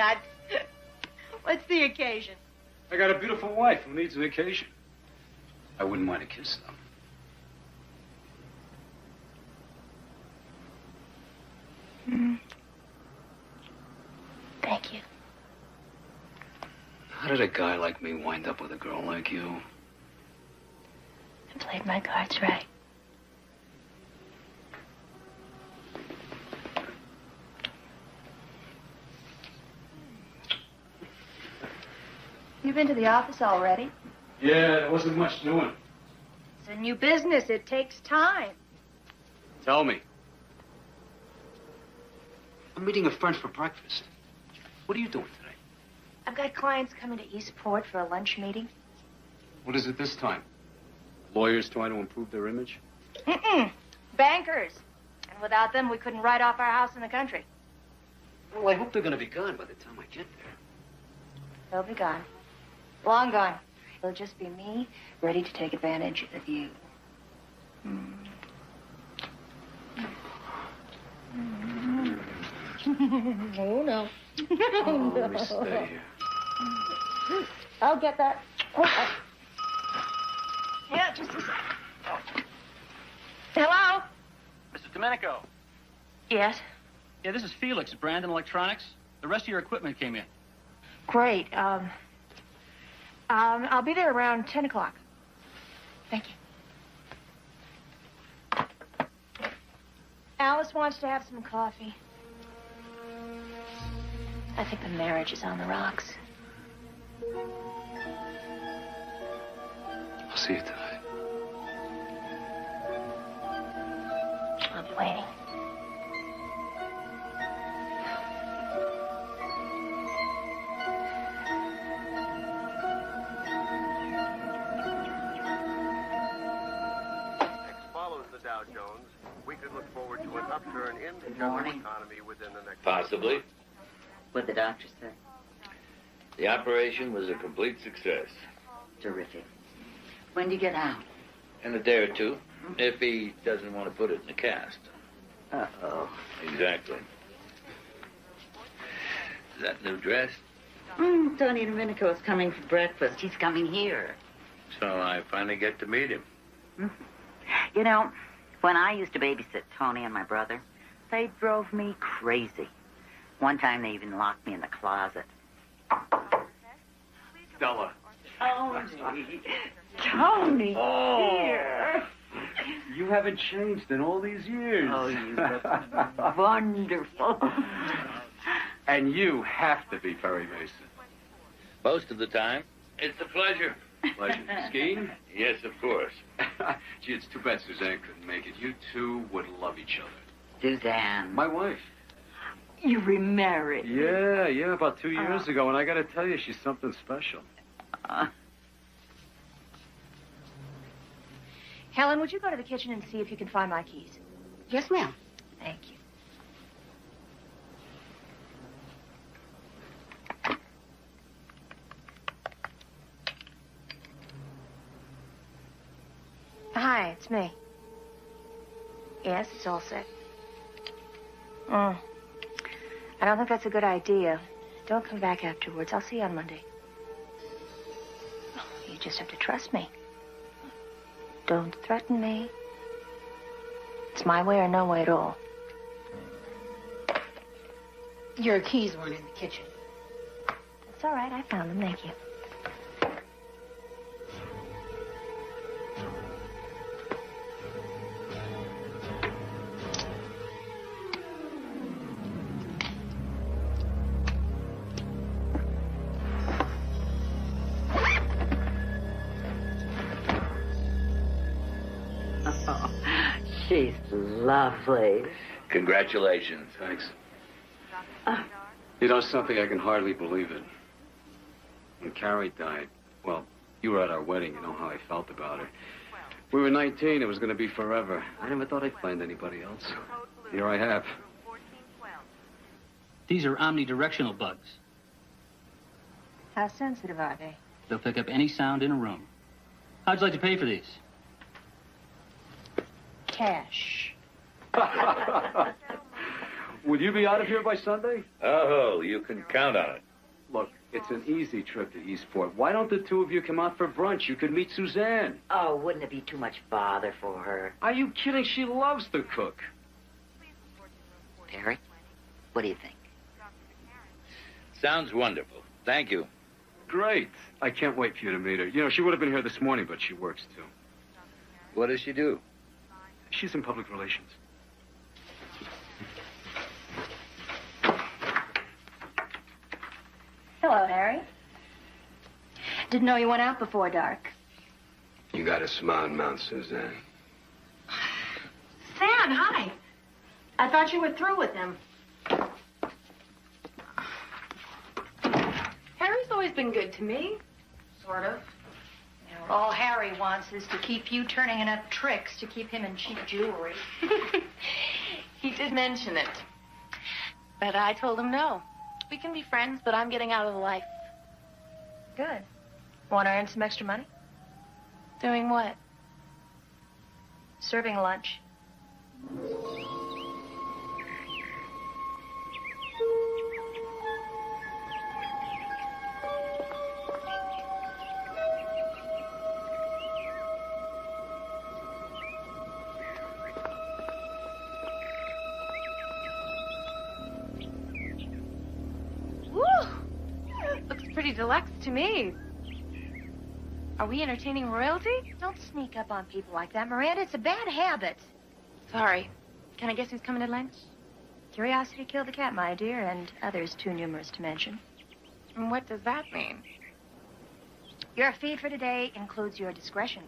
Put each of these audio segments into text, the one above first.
nut. What's the occasion? I got a beautiful wife who needs an occasion. I wouldn't mind a kiss, though. Thank you. How did a guy like me wind up with a girl like you? I played my cards right. You've been to the office already? Yeah, there wasn't much doing. It's a new business. It takes time. Tell me. I'm meeting a friend for breakfast. What are you doing today? I've got clients coming to Eastport for a lunch meeting. What is it this time? Lawyers trying to improve their image? Bankers. And without them, we couldn't write off our house in the country. Well, I hope they're going to be gone by the time I get there. They'll be gone. Long gone. It'll just be me, ready to take advantage of you. Oh, no. Oh, let me stay here. I'll get that. Oh. Yeah, just a second. Oh. Hello? Mr. Domenico. Yes? Yeah, this is Felix at Brandon Electronics. The rest of your equipment came in. Great. I'll be there around 10 o'clock. Thank you. Alice wants to have some coffee. I think the marriage is on the rocks. I'll see you tonight. I'll be waiting. Dow Jones, we could look forward to an upturn in the general economy within the next... Possibly. What'd the doctor say? The operation was a complete success. Terrific. When do you get out? In a day or two, if he doesn't want to put it in the cast. Uh-oh. Exactly. Is that new dress? Tony Domenico is coming for breakfast. He's coming here. So I finally get to meet him. You know, when I used to babysit Tony and my brother, they drove me crazy. One time they even locked me in the closet. Stella. Tony, dear. You haven't changed in all these years. Oh, you look wonderful. And you have to be Perry Mason. Most of the time, it's a pleasure. Pleasure. Skiing? Yes, of course. Gee, it's too bad Suzanne couldn't make it. You two would love each other. Suzanne. My wife. You remarried. Yeah, about 2 years ago, and I gotta tell you, she's something special. Helen, would you go to the kitchen and see if you can find my keys? Yes, ma'am. Thank you. Hi, it's me. Yes, it's all set. I don't think that's a good idea. Don't come back afterwards. I'll see you on Monday. You just have to trust me. Don't threaten me. It's my way or no way at all. Your keys weren't in the kitchen. That's all right. I found them. Thank you. She's lovely. Congratulations. Thanks. You know something, I can hardly believe it. When Carrie died, well, you were at our wedding. You know how I felt about her. We were 19. It was going to be forever. I never thought I'd find anybody else. Here I have. These are omnidirectional bugs. How sensitive are they? They'll pick up any sound in a room. How'd you like to pay for these? Cash. Will you be out of here by Sunday? Oh, you can count on it. Look, it's an easy trip to Eastport. Why don't the two of you come out for brunch? You could meet Suzanne. Oh, wouldn't it be too much bother for her? Are you kidding? She loves to cook. Perry, what do you think? Sounds wonderful. Thank you. Great. I can't wait for you to meet her. You know, she would have been here this morning, but she works too. What does she do? She's in public relations. Hello, Harry. Didn't know you went out before dark. You got a smart mouth, Suzanne. Sam, hi. I thought you were through with him. Harry's always been good to me. Sort of. You know, all Harry wants is to keep you turning enough tricks to keep him in cheap jewelry. He did mention it. But I told him no. We can be friends, but I'm getting out of the life. Good. Want to earn some extra money? Doing what? Serving lunch. Pretty deluxe to me. Are we entertaining royalty? Don't sneak up on people like that, Miranda. It's a bad habit. Sorry. Can I guess who's coming to lunch? Curiosity killed the cat, my dear, and others too numerous to mention. And what does that mean? Your fee for today includes your discretion.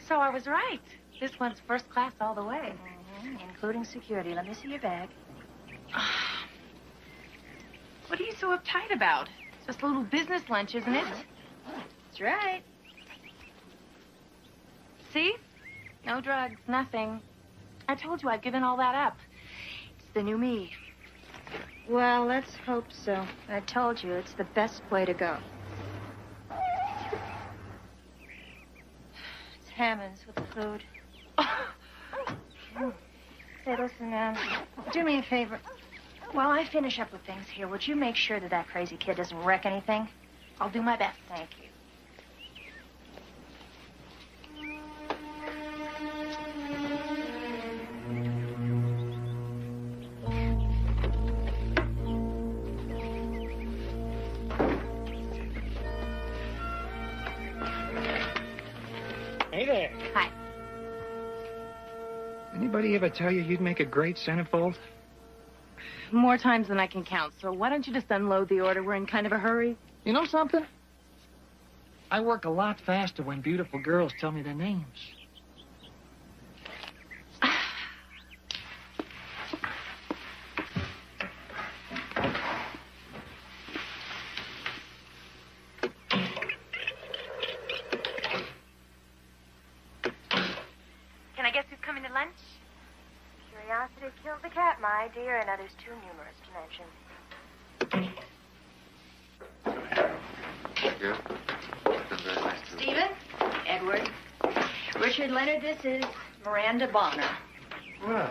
So I was right. This one's first class all the way. Including security. Let me see your bag. What are you so uptight about? Just a little business lunch, isn't it? That's right. See? No drugs, nothing. I told you I've given all that up. It's the new me. Well, let's hope so. I told you it's the best way to go. It's Hammond's with the food. Say, listen, do me a favor. While I finish up with things here, would you make sure that that crazy kid doesn't wreck anything? I'll do my best. Thank you. Hey there. Hi. Anybody ever tell you you'd make a great centerfold? More times than I can count, so why don't you just unload the order? We're in kind of a hurry. You know something? I work a lot faster when beautiful girls tell me their names. Can I guess who's coming to lunch? Curiosity killed the cat, my dear, and others too numerous to mention. Stephen, Edward, Richard Leonard, this is Miranda Bonner. Well,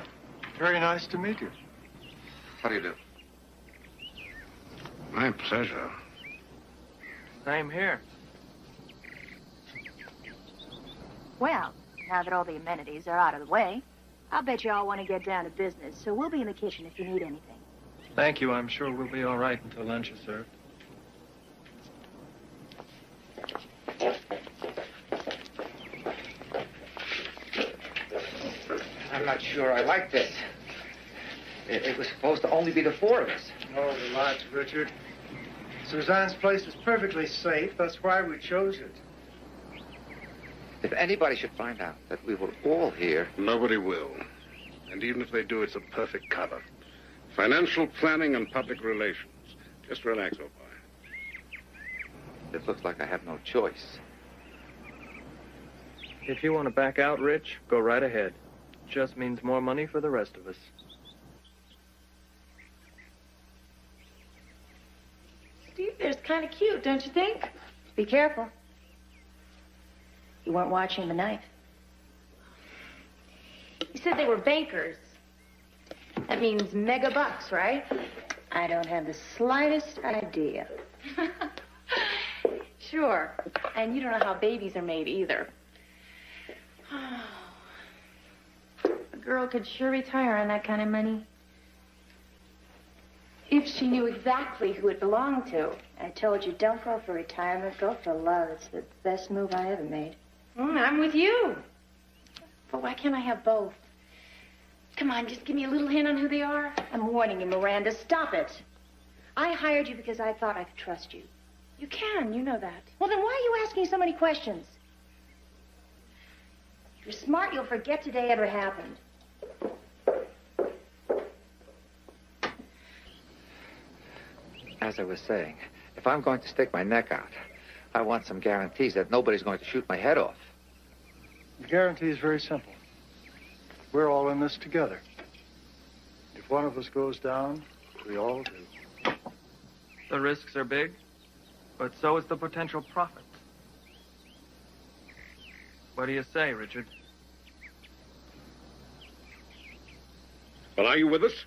very nice to meet you. How do you do? My pleasure. Same here. Well, now that all the amenities are out of the way, I'll bet you all want to get down to business, so we'll be in the kitchen if you need anything. Thank you. I'm sure we'll be all right until lunch is served. I'm not sure I like this. It was supposed to only be the four of us. Oh, relax, Richard. Suzanne's place is perfectly safe. That's why we chose it. If anybody should find out that we were all here... Nobody will. And even if they do, it's a perfect cover. Financial planning and public relations. Just relax, O'Brien. It looks like I have no choice. If you want to back out, Rich, go right ahead. Just means more money for the rest of us. Steve, there's kind of cute, don't you think? Be careful. You weren't watching the knife. You said they were bankers. That means mega bucks, right? I don't have the slightest idea. Sure. And you don't know how babies are made either. A girl could sure retire on that kind of money. If she knew exactly who it belonged to. I told you, don't go for retirement, go for love. It's the best move I ever made. I'm with you. But why can't I have both? Come on, just give me a little hint on who they are. I'm warning you, Miranda, stop it. I hired you because I thought I could trust you. You can, you know that. Well, then why are you asking so many questions? If you're smart, you'll forget today ever happened. As I was saying, if I'm going to stick my neck out, I want some guarantees that nobody's going to shoot my head off. The guarantee is very simple. We're all in this together. If one of us goes down, we all do. The risks are big, but so is the potential profit. What do you say, Richard? Well, are you with us?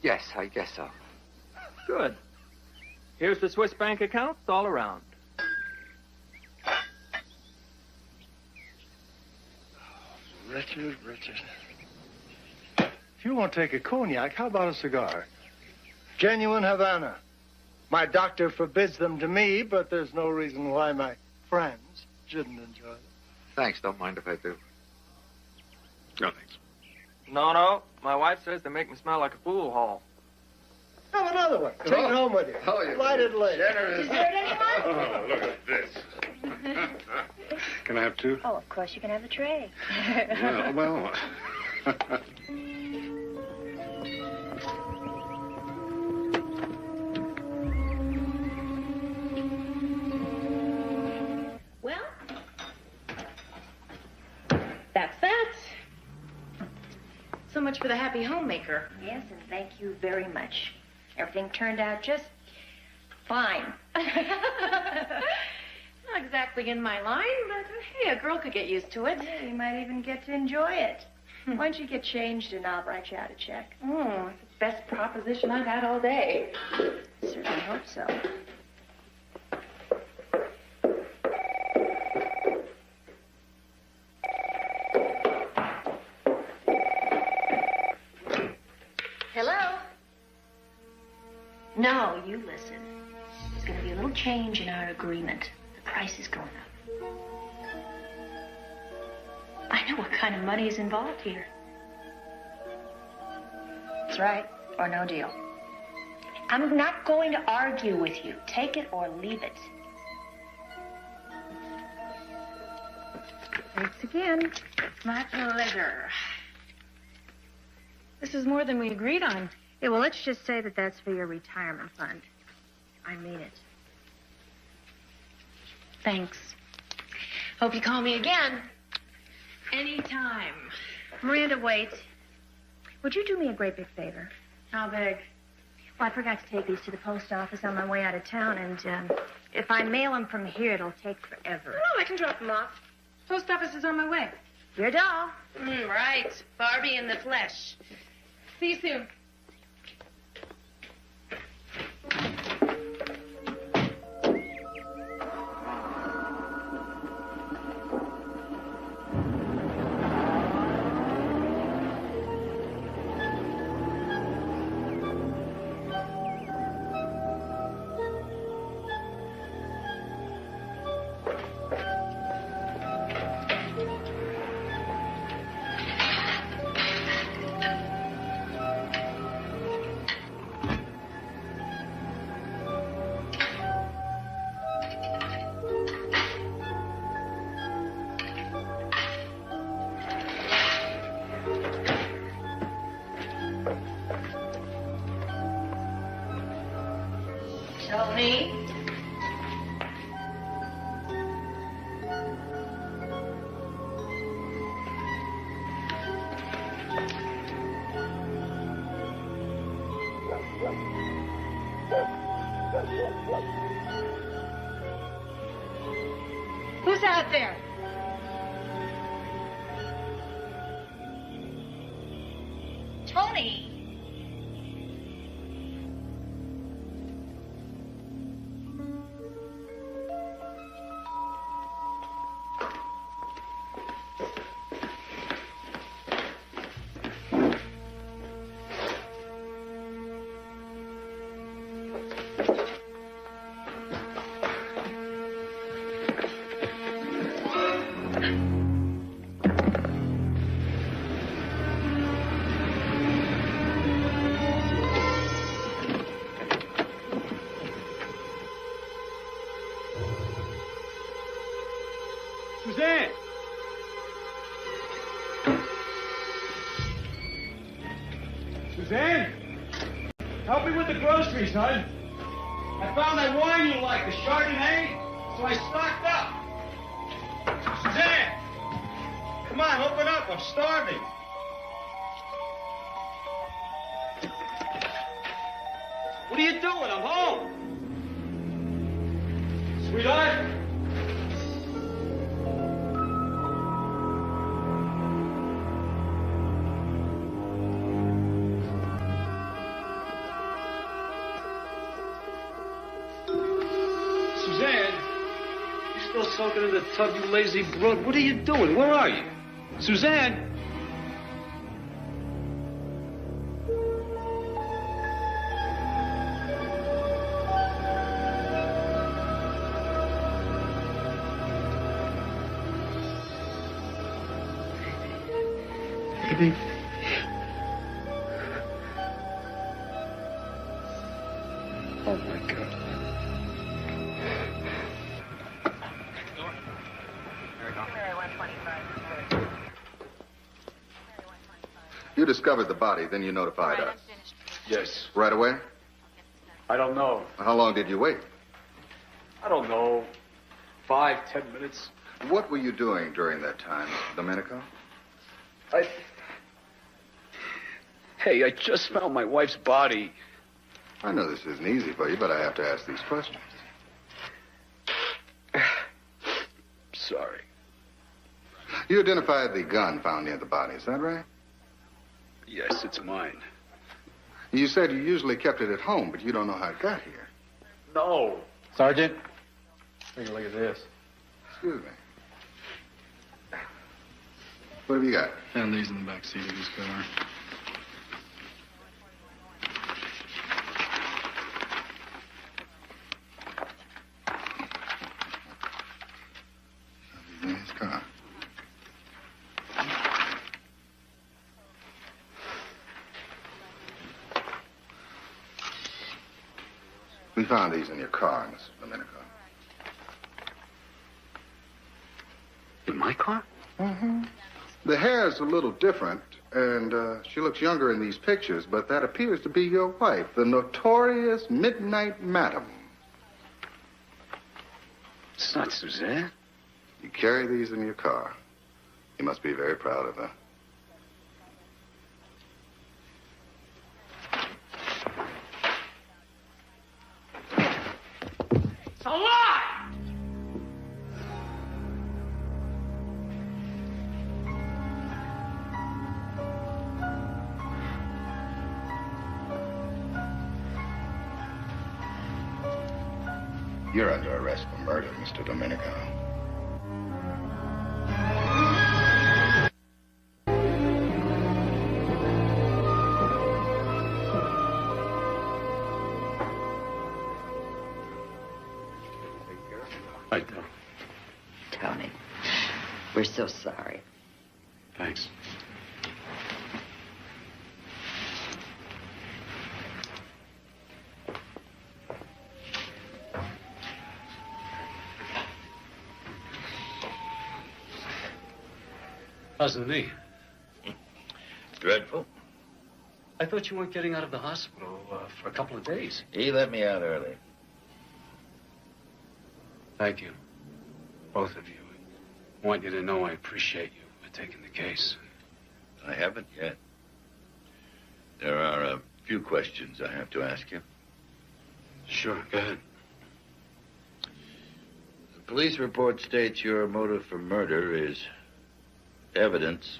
Yes, I guess so. Good. Here's the Swiss bank accounts all around. Richard. If you won't take a cognac, how about a cigar? Genuine Havana. My doctor forbids them to me, but there's no reason why my friends shouldn't enjoy them. Thanks, don't mind if I do. No, thanks. No. My wife says they make me smell like a pool hall. Have another one. Take it home with you. Oh, you're Light it later. Dessert, anyone? Oh, look at this. Can I have two? Oh, of course you can have a tray. Well. Well, that's that. So much for the happy homemaker. Yes, and thank you very much. Everything turned out just fine. Not exactly in my line, but hey, a girl could get used to it. Yeah, you might even get to enjoy it. Why don't you get changed and I'll write you out a check? Oh, it's the best proposition I've had all day. Certainly hope so. Hello? No, you listen. There's going to be a little change in our agreement. The price is going up. I know what kind of money is involved here. That's right, or no deal. I'm not going to argue with you. Take it or leave it. Thanks again. It's my pleasure. This is more than we agreed on. Yeah, well, let's just say that that's for your retirement fund. I mean it. Thanks. Hope you call me again. Anytime. Miranda, wait. Would you do me a great big favor? How big? Well, I forgot to take these to the post office on my way out of town, and if I mail them from here, it'll take forever. No, I can drop them off. Post office is on my way. Your doll. Right. Barbie in the flesh. See you soon. Tony? Who's out there? Tony! Suzanne! Suzanne? Help me with the groceries, hon. I found that wine you like, the Chardonnay, so I stocked up. Suzanne! Come on, open up. I'm starving. What are you doing? I'm home. Sweetheart? Suzanne, you still soaking in the tub, you lazy brood. What are you doing? Where are you? Suzanne? Baby. Oh, my God. You discovered the body, then you notified us. Yes. Right away? I don't know. How long did you wait? I don't know. 5, 10 minutes. What were you doing during that time, Mr. Domenico? Hey, I just found my wife's body. I know this isn't easy for you, but I have to ask these questions. Sorry. You identified the gun found near the body, is that right? Yes, it's mine. You said you usually kept it at home, but you don't know how it got here. No. Sergeant, take a look at this. Excuse me. What have you got? Found these in the back seat of his car. In his car. We found these in your car, Mr. Domenico. In my car? Mm-hmm. The hair's a little different, and she looks younger in these pictures, but that appears to be your wife, the notorious Midnight Madam. It's not Suzanne. You carry these in your car. You must be very proud of her. It's a lie! You're under arrest for murder, Mr. Domenico. I do. Tony, we're so sorry. Thanks. How's the knee? Dreadful. I thought you weren't getting out of the hospital for a couple of days. He let me out early. Thank you. Both of you. I want you to know I appreciate you for taking the case. I haven't yet. There are a few questions I have to ask you. Sure, go ahead. The police report states your motive for murder is evidence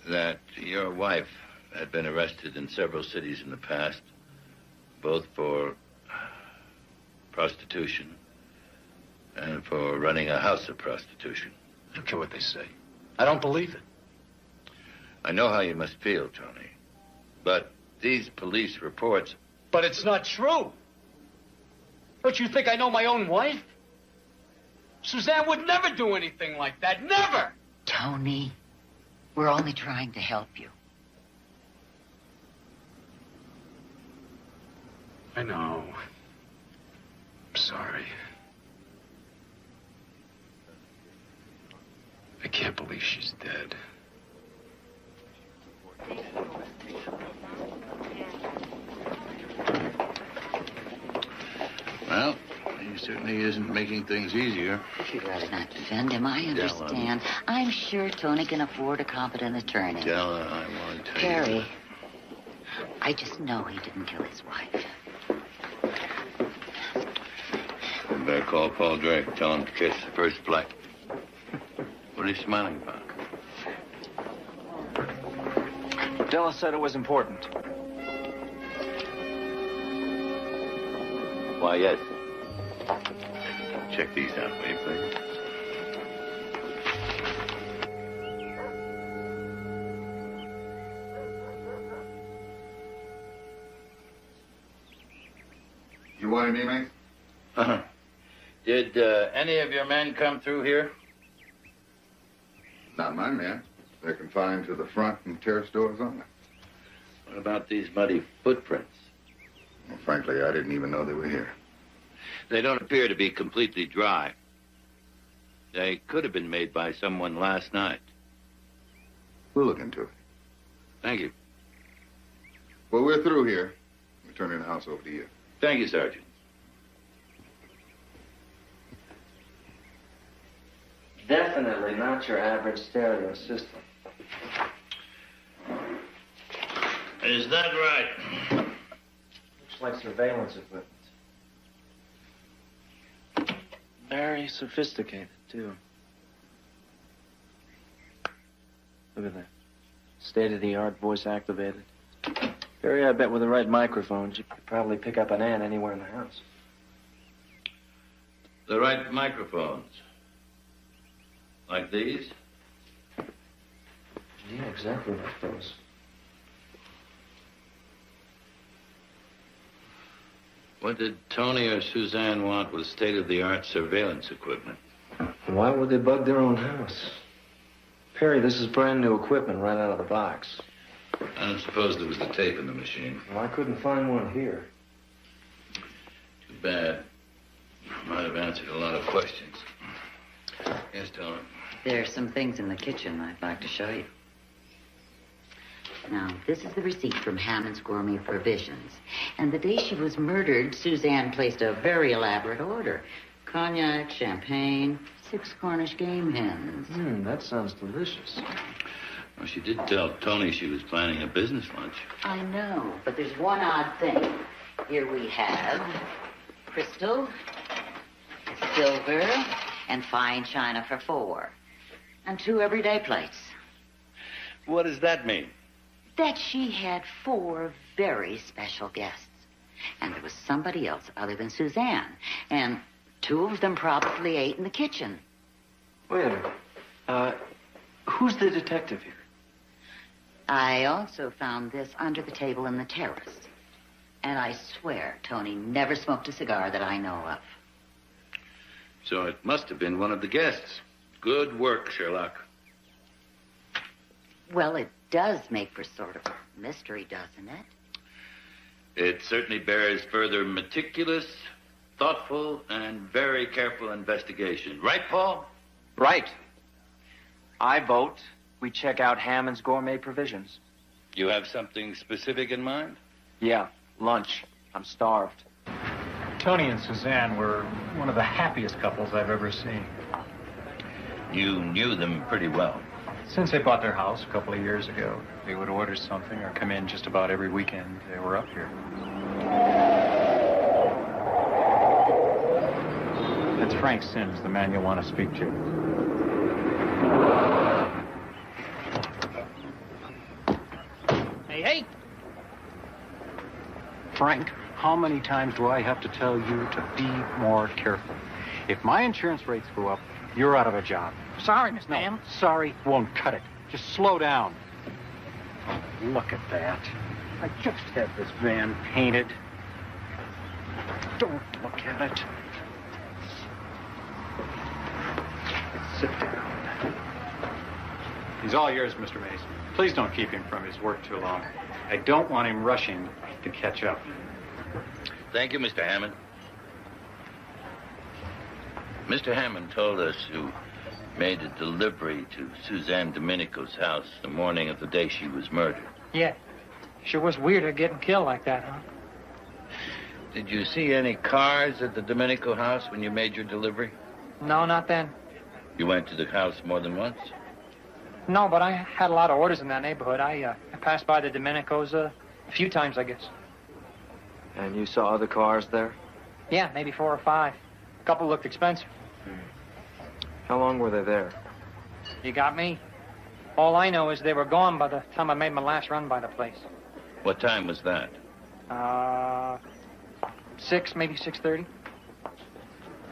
that your wife had been arrested in several cities in the past, both for prostitution and for running a house of prostitution. I don't care what they say. I don't believe it. I know how you must feel, Tony. But these police reports... But it's not true. Don't you think I know my own wife? Suzanne would never do anything like that. Never! Tony, we're only trying to help you. I know. I'm sorry. I can't believe she's dead. Well, he certainly isn't making things easier. You'd rather not defend him. I understand. I'm sure Tony can afford a competent attorney. Della, I want to tell Perry, you... I just know he didn't kill his wife. You better call Paul Drake. Tell him to kiss the first flight. What are you smiling about? Della said it was important. Why, yes. Check these out, will you, please? You wanted me, mate? Uh-huh. Did any of your men come through here? Not my men. They're confined to the front and terrace doors only. What about these muddy footprints? Well, frankly, I didn't even know they were here. They don't appear to be completely dry. They could have been made by someone last night. We'll look into it. Thank you. Well, we're through here. We're turning the house over to you. Thank you, Sergeant. Definitely not your average stereo system. Is that right? Looks like surveillance equipment. Very sophisticated, too. Look at that. State-of-the-art, voice-activated. Barry, I bet with the right microphones, you could probably pick up an ant anywhere in the house. The right microphones. Like these? Yeah, exactly like those. What did Tony or Suzanne want with state-of-the-art surveillance equipment? Why would they bug their own house? Perry, this is brand new equipment right out of the box. I don't suppose there was a tape in the machine. Well, I couldn't find one here. Too bad. Might have answered a lot of questions. Yes, Tony. There are some things in the kitchen I'd like to show you. Now, this is the receipt from Hammond's Gourmet Provisions. And the day she was murdered, Suzanne placed a very elaborate order. Cognac, champagne, 6 Cornish game hens. That sounds delicious. Well, she did tell Tony she was planning a business lunch. I know, but there's one odd thing. Here we have crystal, silver, and fine china for 4. And 2 everyday plates. What does that mean? That she had 4 very special guests. And there was somebody else other than Suzanne. And 2 of them probably ate in the kitchen. Wait a minute. Who's the detective here? I also found this under the table in the terrace. And I swear Tony never smoked a cigar that I know of. So it must have been one of the guests. Good work, Sherlock. Well, it does make for sort of a mystery, doesn't it? It certainly bears further meticulous, thoughtful, and very careful investigation. Right, Paul? Right. I vote we check out Hammond's Gourmet Provisions. You have something specific in mind? Yeah, lunch. I'm starved. Tony and Suzanne were one of the happiest couples I've ever seen. You knew them pretty well. Since they bought their house a couple of years ago, they would order something or come in just about every weekend they were up here. That's Frank Sims, the man you'll want to speak to. Hey, Frank, how many times do I have to tell you to be more careful? If my insurance rates go up, you're out of a job. Sorry, Miss Ma'am. Sorry won't cut it. Just slow down. Oh, look at that. I just had this van painted. Don't look at it. Sit down. He's all yours, Mr. Mason. Please don't keep him from his work too long. I don't want him rushing to catch up. Thank you, Mr. Hammond. Mr. Hammond told us you made a delivery to Suzanne Domenico's house the morning of the day she was murdered. Yeah. Sure was weird her getting killed like that, huh? Did you see any cars at the Domenico house when you made your delivery? No, not then. You went to the house more than once? No, but I had a lot of orders in that neighborhood. I passed by the Domenicos a few times, I guess. And you saw other cars there? Yeah, maybe 4 or 5. A couple looked expensive. How long were they there? You got me. All I know is they were gone by the time I made my last run by the place. What time was that? 6, maybe 6:30.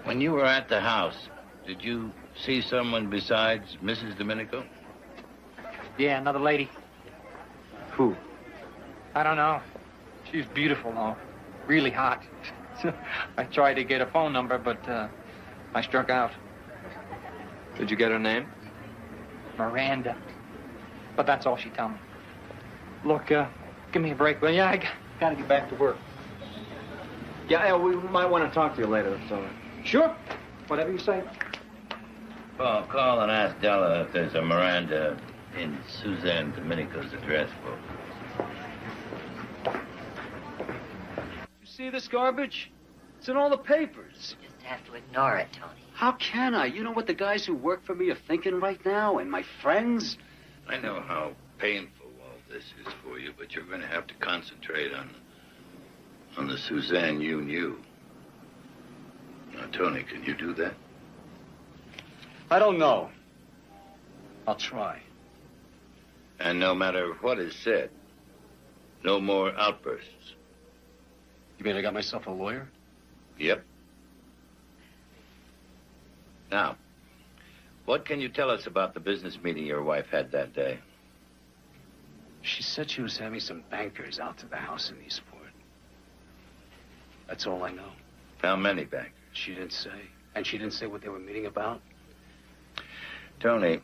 When you were at the house, did you see someone besides Mrs. Domenico? Yeah, another lady. Who? I don't know. She was beautiful, though. Really hot. I tried to get a phone number, but I struck out. Did you get her name? Miranda. But that's all she told me. Look, give me a break, will you? I gotta get back to work. Yeah, we might want to talk to you later, so... Sure. Whatever you say. Well, call and ask Della if there's a Miranda in Suzanne Domenico's address book. You see this garbage? It's in all the papers. You just have to ignore it, Tony. How can I? You know what the guys who work for me are thinking right now, and my friends? I know how painful all this is for you, but you're going to have to concentrate on the Suzanne you knew. Now, Tony, can you do that? I don't know. I'll try. And no matter what is said, no more outbursts. You mean I got myself a lawyer? Yep. Now, what can you tell us about the business meeting your wife had that day? She said she was having some bankers out to the house in Eastport. That's all I know. How many bankers? She didn't say. And she didn't say what they were meeting about. Tony,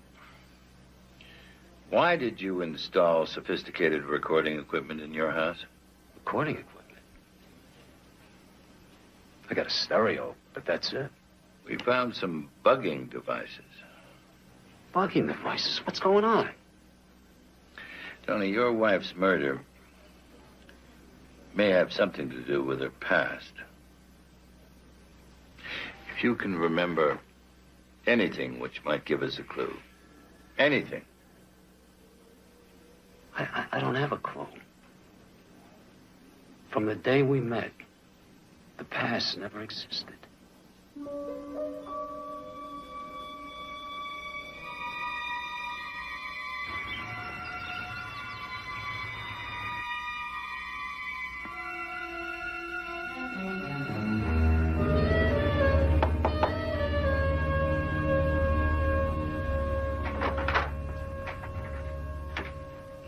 why did you install sophisticated recording equipment in your house? Recording equipment? I got a stereo, but that's it. We found some bugging devices. Bugging devices? What's going on? Tony, your wife's murder may have something to do with her past. If you can remember anything which might give us a clue. Anything. I don't have a clue. From the day we met, the past never existed.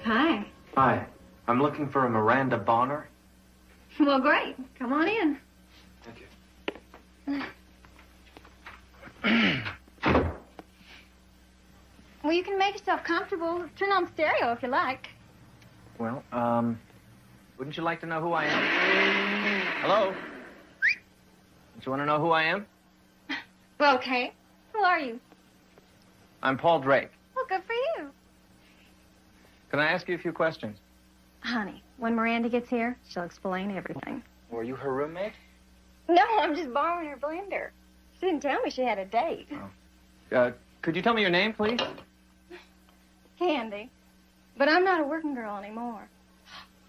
Hi. Hi. I'm looking for a Miranda Bonner. Well, great. Come on in. Thank you. Well, you can make yourself comfortable. Turn on stereo if you like. Well, wouldn't you like to know who I am? Hello? Don't you want to know who I am? Well, okay. Who are you? I'm Paul Drake. Well, good for you. Can I ask you a few questions? Honey, when Miranda gets here, she'll explain everything. Were you her roommate? No, I'm just borrowing her blender. She didn't tell me she had a date. Could you tell me your name, please? Candy. But I'm not a working girl anymore.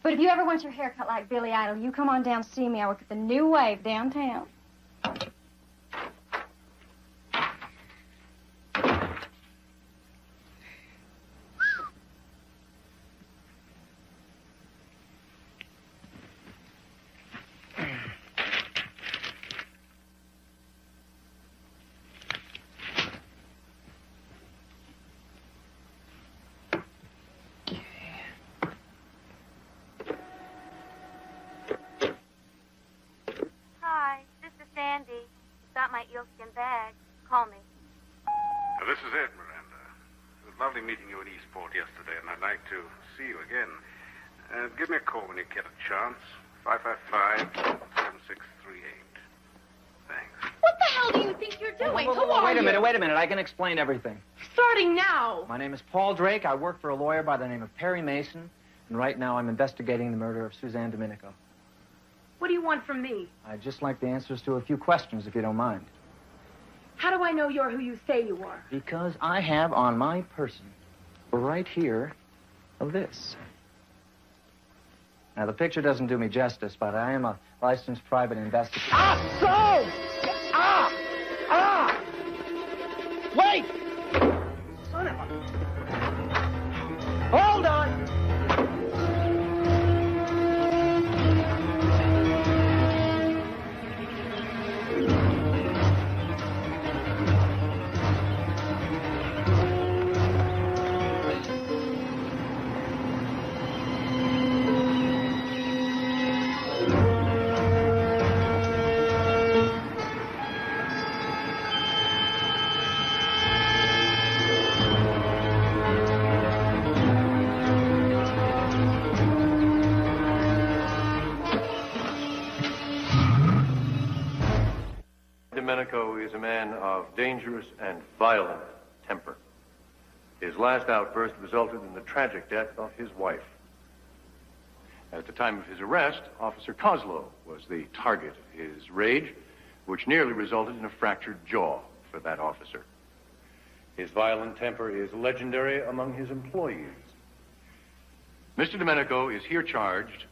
But if you ever want your hair cut like Billy Idol, you come on down to see me. I work at the New Wave downtown. white sealskin bag. Call me. This is Ed, Miranda. It was lovely meeting you in Eastport yesterday, and I'd like to see you again. Give me a call when you get a chance. 555-7638. Thanks. What the hell do you think you're doing? Who are Wait a you? minute. I can explain everything. Starting now. My name is Paul Drake. I work for a lawyer by the name of Perry Mason. And right now I'm investigating the murder of Suzanne Domenico. What do you want from me? I'd just like the answers to a few questions, if you don't mind. How do I know you're who you say you are? Because I have on my person, right here, this. Now, the picture doesn't do me justice, but I am a licensed private investigator. Wait! Son of a... Hold on! Domenico is a man of dangerous and violent temper. His last outburst resulted in the tragic death of his wife. At the time of his arrest, Officer Kozlow was the target of his rage, which nearly resulted in a fractured jaw for that officer. His violent temper is legendary among his employees. Mr. Domenico is here charged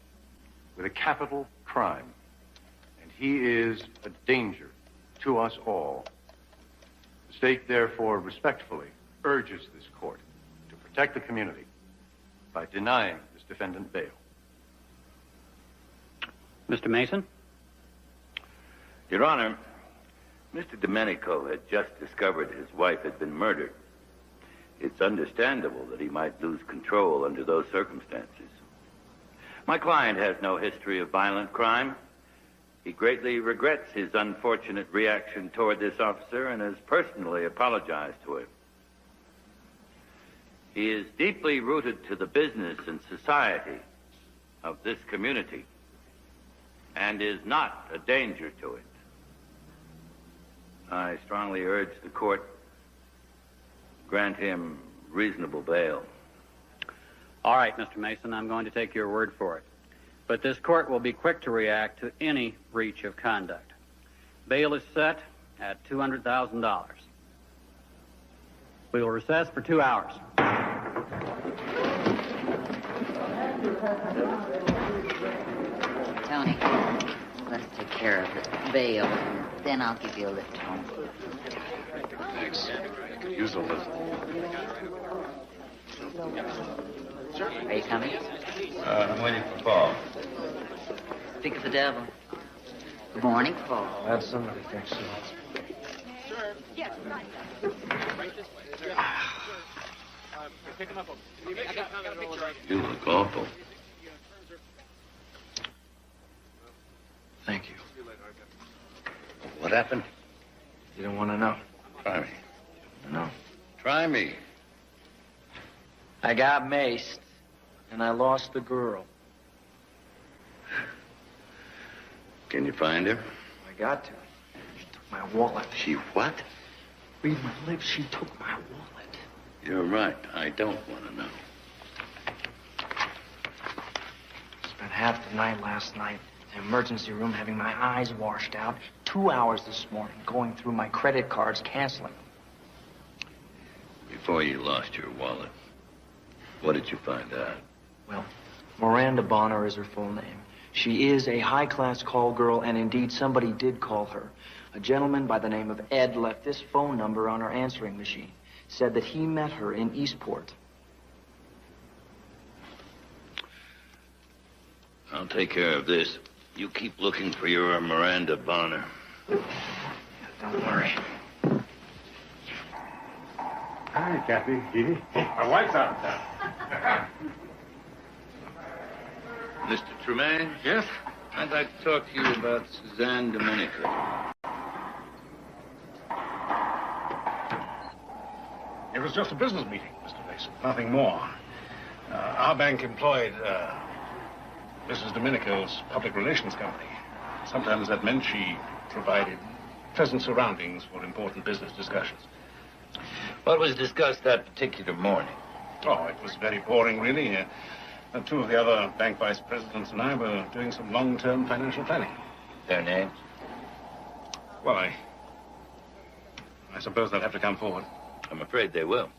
with a capital crime, and he is a danger to us all. The state, therefore, respectfully urges this court to protect the community by denying this defendant bail. Mr. Mason? Your Honor, Mr. Domenico had just discovered his wife had been murdered. It's understandable that he might lose control under those circumstances. My client has no history of violent crime. He greatly regrets his unfortunate reaction toward this officer and has personally apologized to him. He is deeply rooted to the business and society of this community and is not a danger to it. I strongly urge the court grant him reasonable bail. All right, Mr. Mason, I'm going to take your word for it. But this court will be quick to react to any breach of conduct. Bail is set at $200,000. We will recess for 2 hours. Tony, let's take care of the bail, and then I'll give you a lift home. Thanks. I could use a lift. Are you coming? I'm waiting for Paul. Speak of the devil. Good morning, Paul. Have somebody fix it. Sir, yes, right. Pick him up. You look awful. Thank you. What happened? You don't want to know? Try me. No. Try me. I got maced, and I lost the girl. Can you find her? I got to. She took my wallet. She what? Read my lips. She took my wallet. You're right. I don't want to know. Spent half the night last night in the emergency room having my eyes washed out. 2 hours this morning going through my credit cards, canceling them. Before you lost your wallet, what did you find out? Well, Miranda Bonner is her full name. She is a high-class call girl, and indeed somebody did call her. A gentleman by the name of Ed left this phone number on her answering machine. Said that he met her in Eastport. I'll take care of this. You keep looking for your Miranda Bonner. Don't worry. Hi, Kathy. Edie. My wife's out of town. Mr. Tremaine? Yes? I'd like to talk to you about Suzanne Domenico. was just a business meeting, Mr. Mason. Nothing more. Our bank employed Mrs. Domenico's public relations company. Sometimes that meant she provided pleasant surroundings for important business discussions. What was discussed that particular morning? Oh, it was very boring, really. Two of the other bank vice presidents and I were doing some long-term financial planning. Their names? Well, I suppose they'll have to come forward. I'm afraid they will.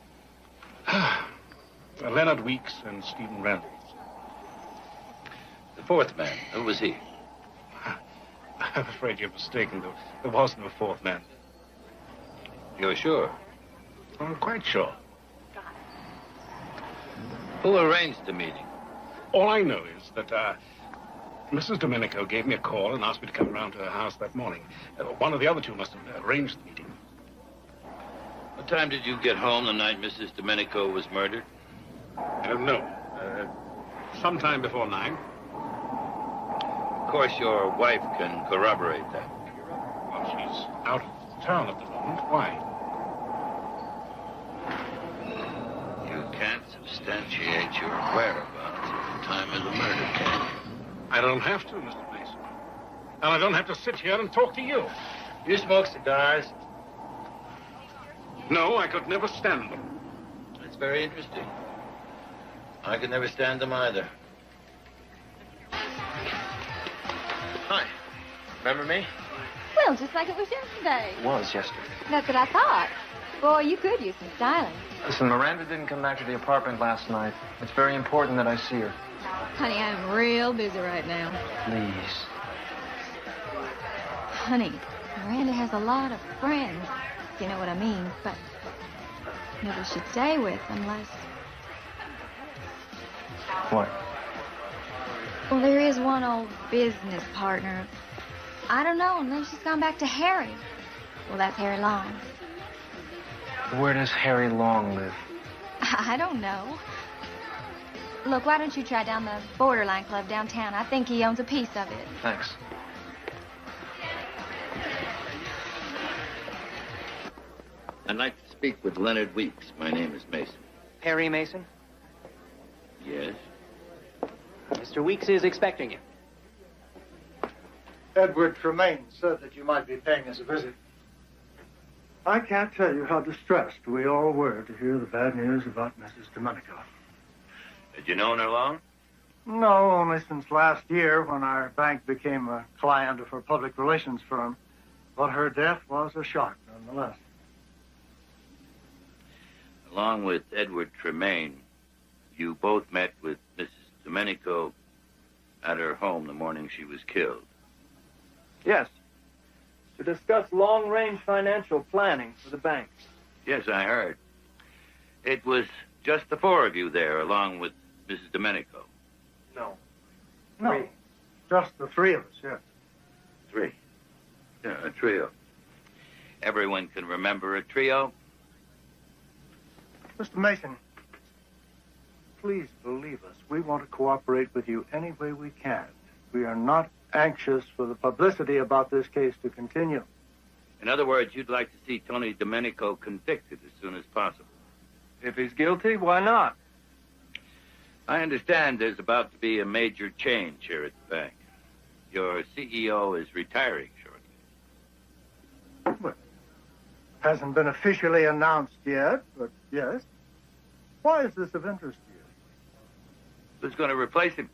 Leonard Weeks and Stephen Randall. The fourth man, who was he? I'm afraid you're mistaken. There was no fourth man. You're sure? I'm quite sure. Who arranged the meeting? All I know is that Mrs. Domenico gave me a call and asked me to come around to her house that morning. One of the other two must have arranged the meeting. What time did you get home the night Mrs. Domenico was murdered? I don't know. Sometime before 9. Of course, your wife can corroborate that. Well, she's out of town at the moment. Why? You can't substantiate your whereabouts at the time of the murder, can you? I don't have to, Mr. Mason. And I don't have to sit here and talk to you. You smoke cigars? No, I could never stand them. That's very interesting. I could never stand them either. Hi. Remember me? Well, just like it was yesterday. It was yesterday. That's what I thought. Boy, you could use some styling. Listen, Miranda didn't come back to the apartment last night. It's very important that I see her. Honey, I'm real busy right now. Please. Honey, Miranda has a lot of friends, if you know what I mean, but never should stay with unless... What? Well, there is one old business partner. I don't know, and then she's gone back to Harry. Well, that's Harry Long. Where does Harry Long live? I don't know. Look, why don't you try down the Borderline Club downtown? I think he owns a piece of it. Thanks. I'd like to speak with Leonard Weeks. My name is Mason. Harry Mason? Yes? Mr. Weeks is expecting you. Edward Tremaine said that you might be paying us a visit. I can't tell you how distressed we all were to hear the bad news about Mrs. Domenico. Had you known her long? No, only since last year when our bank became a client of her public relations firm. But her death was a shock, nonetheless. Along with Edward Tremaine, you both met with Mrs. Domenico at her home the morning she was killed. Yes. To discuss long-range financial planning for the bank. Yes, I heard. It was just the four of you there, along with Mrs. Domenico. No. No, just the three of us, yes. Three. Yeah, a trio. Everyone can remember a trio. Mr. Mason, please believe us. We want to cooperate with you any way we can. We are not anxious for the publicity about this case to continue. In other words, you'd like to see Tony Domenico convicted as soon as possible. If he's guilty, why not? I understand there's about to be a major change here at the bank. Your CEO is retiring shortly. Well, hasn't been officially announced yet, but yes. Why is this of interest to you? Who's going to replace him?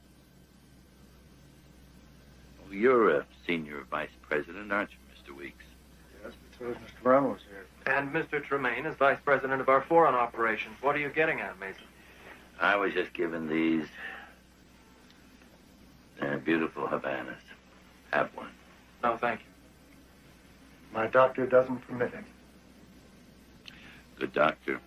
Well, you're a senior vice president, aren't you, Mr. Weeks? Yes, but so is Mr. Ramos here. And Mr. Tremaine is vice president of our foreign operations. What are you getting at, Mason? I was just given these. They're beautiful Havanas. Have one. No, thank you. My doctor doesn't permit it. Good doctor.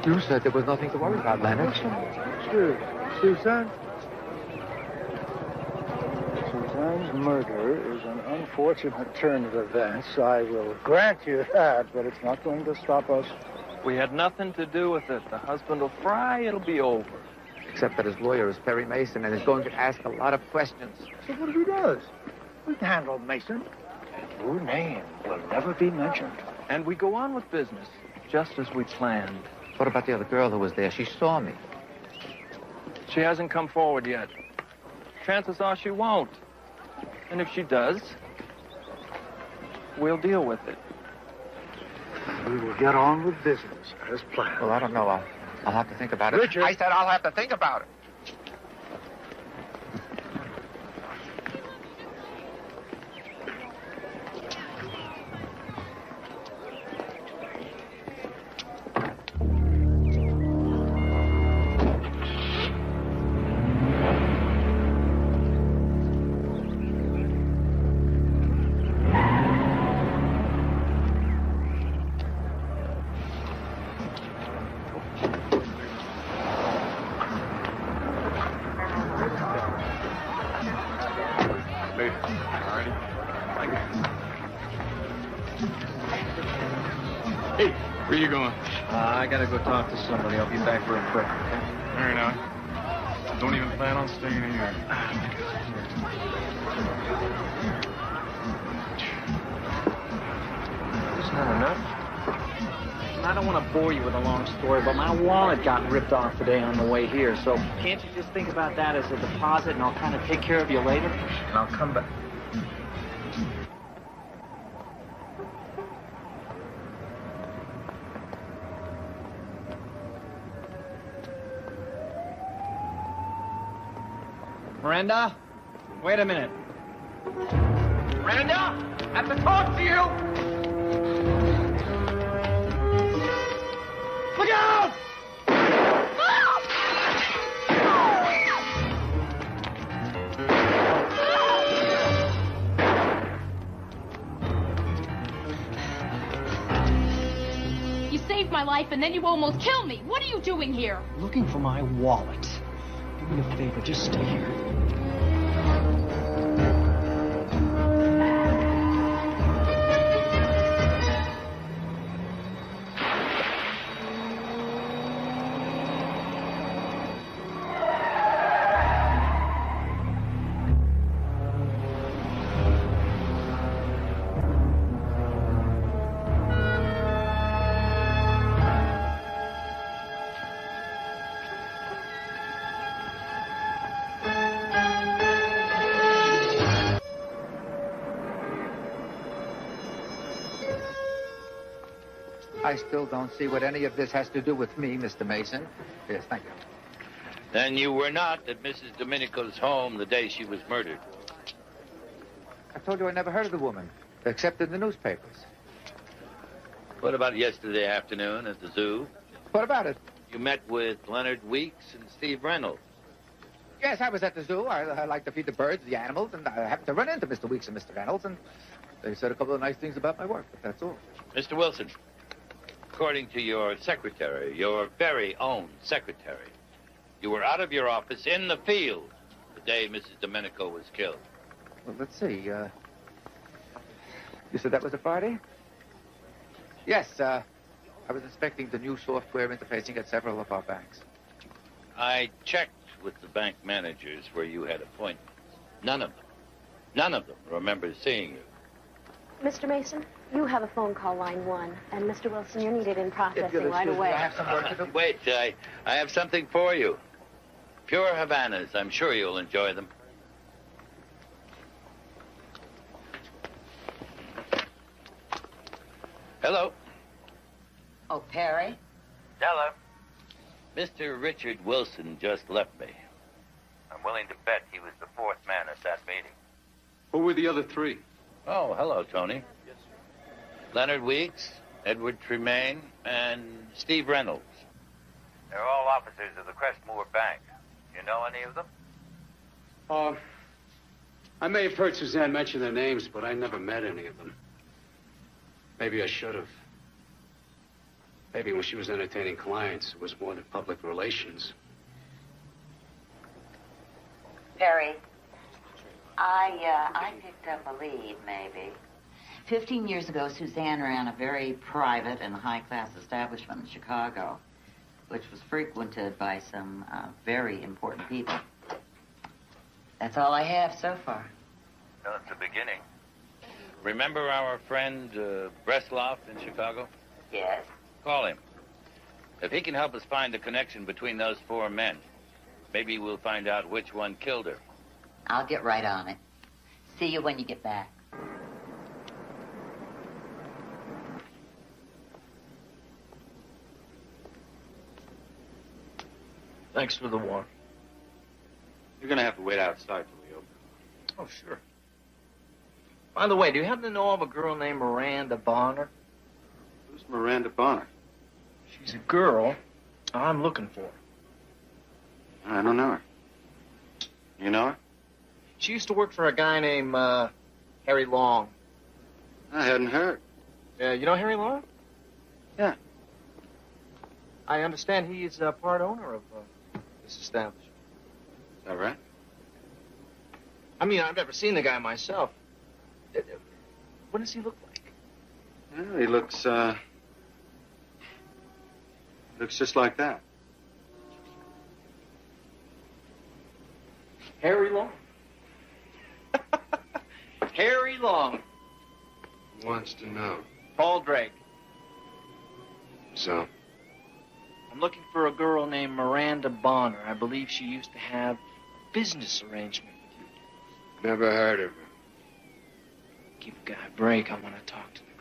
You said there was nothing to worry about, Leonard. Suzanne? Suzanne's murder is an unfortunate turn of events. I will grant you that, but it's not going to stop us. We had nothing to do with it. The husband will fry, it'll be over. Except that his lawyer is Perry Mason and is going to ask a lot of questions. So what if he does? We can handle Mason. Your name will never be mentioned. And we go on with business, just as we planned. What about the other girl who was there? She saw me. She hasn't come forward yet. Chances are she won't. And if she does, we'll deal with it. We will get on with business as planned. Well, I don't know. I'll have to think about it. Richard. I said I'll have to think about it. Hey, where you going? I gotta go talk to somebody. I'll be back real quick. All right, now. Don't even plan on staying in here. That's not enough. I don't want to bore you with a long story, but my wallet got ripped off today on the way here. So can't you just think about that as a deposit, and I'll kind of take care of you later? And I'll come back. Miranda? Wait a minute. Miranda? I have to talk to you! Look out! You saved my life and then you almost killed me. What are you doing here? Looking for my wallet. Do me a favor, just stay here. I still don't see what any of this has to do with me, Mr. Mason. Yes, thank you. Then you were not at Mrs. Domenico's home the day she was murdered. I told you I never heard of the woman, except in the newspapers. What about yesterday afternoon at the zoo? What about it? You met with Leonard Weeks and Steve Reynolds. Yes, I was at the zoo. I like to feed the birds, the animals, and I happened to run into Mr. Weeks and Mr. Reynolds, and they said a couple of nice things about my work, but that's all. Mr. Wilson, according to your secretary, your very own secretary, you were out of your office in the field the day Mrs. Domenico was killed. Well, let's see. You said that was a Friday? Yes, I was inspecting the new software interfacing at several of our banks. I checked with the bank managers where you had appointments. None of them remember seeing you. Mr. Mason, you have a phone call line 1, and Mr. Wilson, you're needed in processing right away. I have some work to do. Wait, I have something for you. Pure Havanas. I'm sure you'll enjoy them. Hello. Oh, Perry? Hello. Mr. Richard Wilson just left me. I'm willing to bet he was the fourth man at that meeting. Who were the other three? Oh, hello, Tony. Leonard Weeks, Edward Tremaine, and Steve Reynolds. They're all officers of the Crestmoor Bank. You know any of them? I may have heard Suzanne mention their names, but I never met any of them. Maybe I should have. Maybe when she was entertaining clients, it was more than public relations. Perry, I picked up a lead, maybe. 15 years ago, Suzanne ran a very private and high-class establishment in Chicago, which was frequented by some very important people. That's all I have so far. Well, it's the beginning. Remember our friend Bresloff in Chicago? Yes. Call him. If he can help us find the connection between those 4 men, maybe we'll find out which one killed her. I'll get right on it. See you when you get back. Thanks for the warning. You're going to have to wait outside till we open. Oh, sure. By the way, do you happen to know of a girl named Miranda Bonner? Who's Miranda Bonner? She's a girl I'm looking for. I don't know her. You know her? She used to work for a guy named Harry Long. I hadn't heard. You know Harry Long? Yeah. I understand he's part owner of this establishment. Is that right? I mean, I've never seen the guy myself. What does he look like? Well, he looks just like that. Harry Long? Harry Long. Wants to know. Paul Drake. So? I'm looking for a girl named Miranda Bonner. I believe she used to have a business arrangement with you. Never heard of her. Give a guy a break. I want to talk to the girl.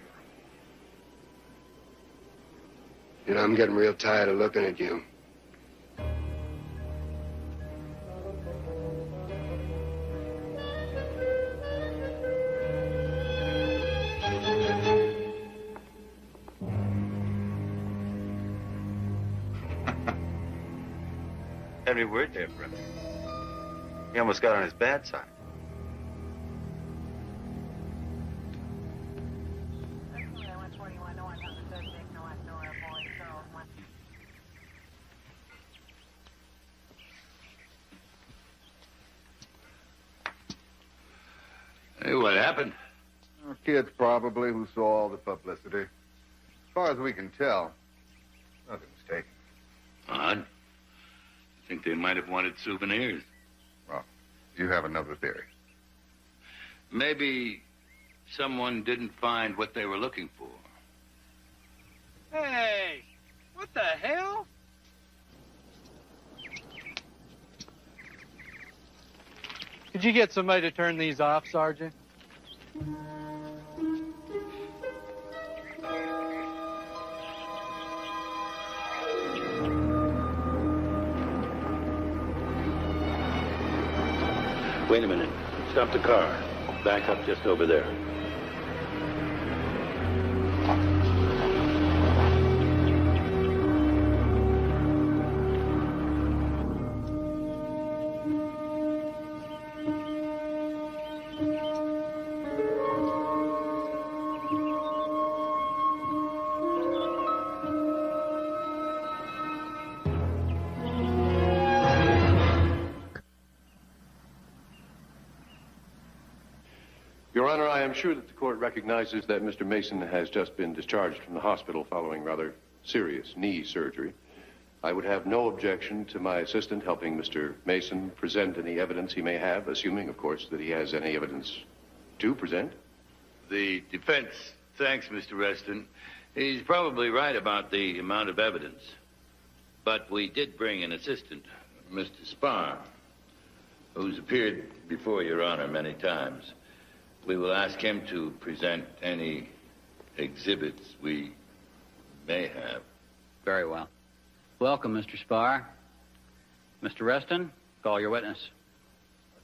You know, I'm getting real tired of looking at you. Every word there, brother. He almost got on his bad side. Hey, what happened? Kids, probably, who saw all the publicity. As far as we can tell, nothing was taken. Odd. I think they might have wanted souvenirs. Well, you have another theory. Maybe someone didn't find what they were looking for. Hey, what the hell? Could you get somebody to turn these off, Sergeant? Wait a minute. Stop the car. Back up just over there. Your Honor, I am sure that the court recognizes that Mr. Mason has just been discharged from the hospital following rather serious knee surgery. I would have no objection to my assistant helping Mr. Mason present any evidence he may have, assuming, of course, that he has any evidence to present. The defense thanks Mr. Reston. He's probably right about the amount of evidence. But we did bring an assistant, Mr. Spar, who's appeared before Your Honor many times. We will ask him to present any exhibits we may have. Very well. Welcome, Mr. Spar. Mr. Reston, call your witness.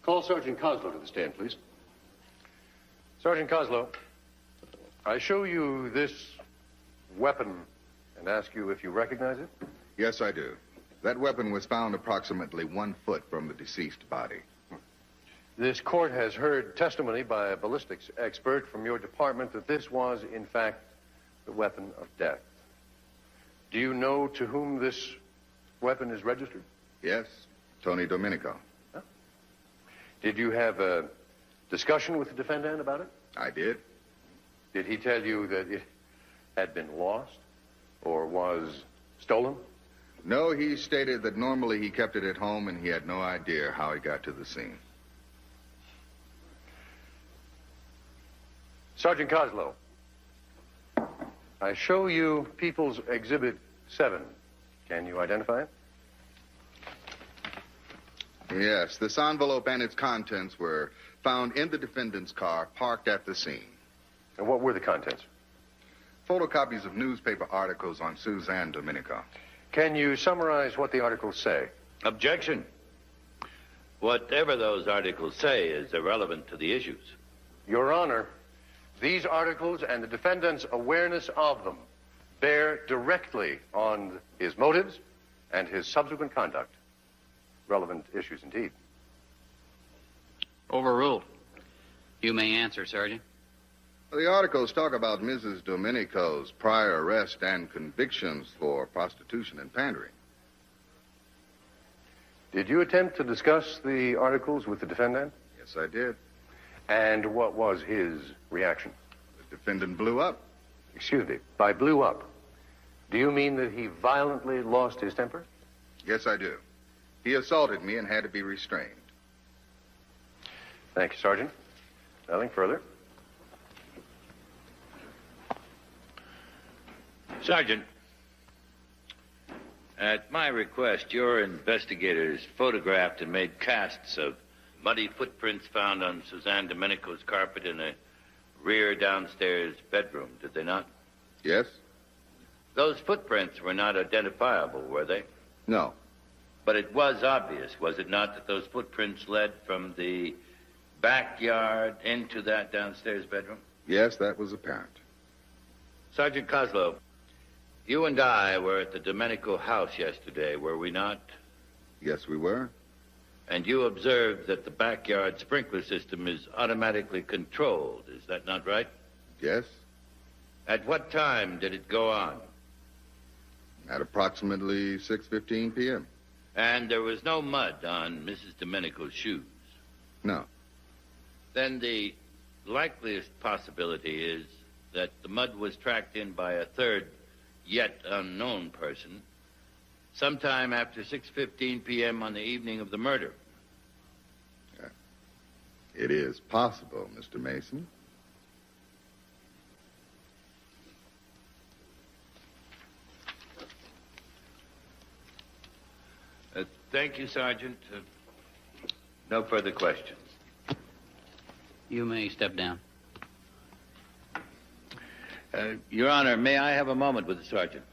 Call Sergeant Coslow to the stand, please. Sergeant Coslow, I show you this weapon and ask you if you recognize it? Yes, I do. That weapon was found approximately 1 foot from the deceased body. This court has heard testimony by a ballistics expert from your department that this was, in fact, the weapon of death. Do you know to whom this weapon is registered? Yes, Tony Domenico. Huh? Did you have a discussion with the defendant about it? I did. Did he tell you that it had been lost or was stolen? No, he stated that normally he kept it at home and he had no idea how it got to the scene. Sergeant Coslow, I show you People's Exhibit 7. Can you identify it? Yes, this envelope and its contents were found in the defendant's car parked at the scene. And what were the contents? Photocopies of newspaper articles on Suzanne Domenico. Can you summarize what the articles say? Objection. Whatever those articles say is irrelevant to the issues. Your Honor, these articles and the defendant's awareness of them bear directly on his motives and his subsequent conduct. Relevant issues indeed. Overruled. You may answer, Sergeant. The articles talk about Mrs. Domenico's prior arrest and convictions for prostitution and pandering. Did you attempt to discuss the articles with the defendant? Yes, I did. And what was his reaction? The defendant blew up. Excuse me, by blew up, do you mean that he violently lost his temper? Yes, I do. He assaulted me and had to be restrained. Thank you, Sergeant. Nothing further. Sergeant, at my request, your investigators photographed and made casts of muddy footprints found on Suzanne Domenico's carpet in a rear downstairs bedroom, did they not? Yes. Those footprints were not identifiable, were they? No. But it was obvious, was it not, that those footprints led from the backyard into that downstairs bedroom? Yes, that was apparent. Sergeant Coslow, you and I were at the Domenico house yesterday, were we not? Yes, we were. And you observed that the backyard sprinkler system is automatically controlled, is that not right? Yes. At what time did it go on? At approximately 6:15 p.m. And there was no mud on Mrs. Domenico's shoes? No. Then the likeliest possibility is that the mud was tracked in by a third, yet unknown person, sometime after 6:15 p.m. on the evening of the murder. It is possible, Mr. Mason. Thank you, Sergeant. No further questions. You may step down. Your Honor, may I have a moment with the sergeant?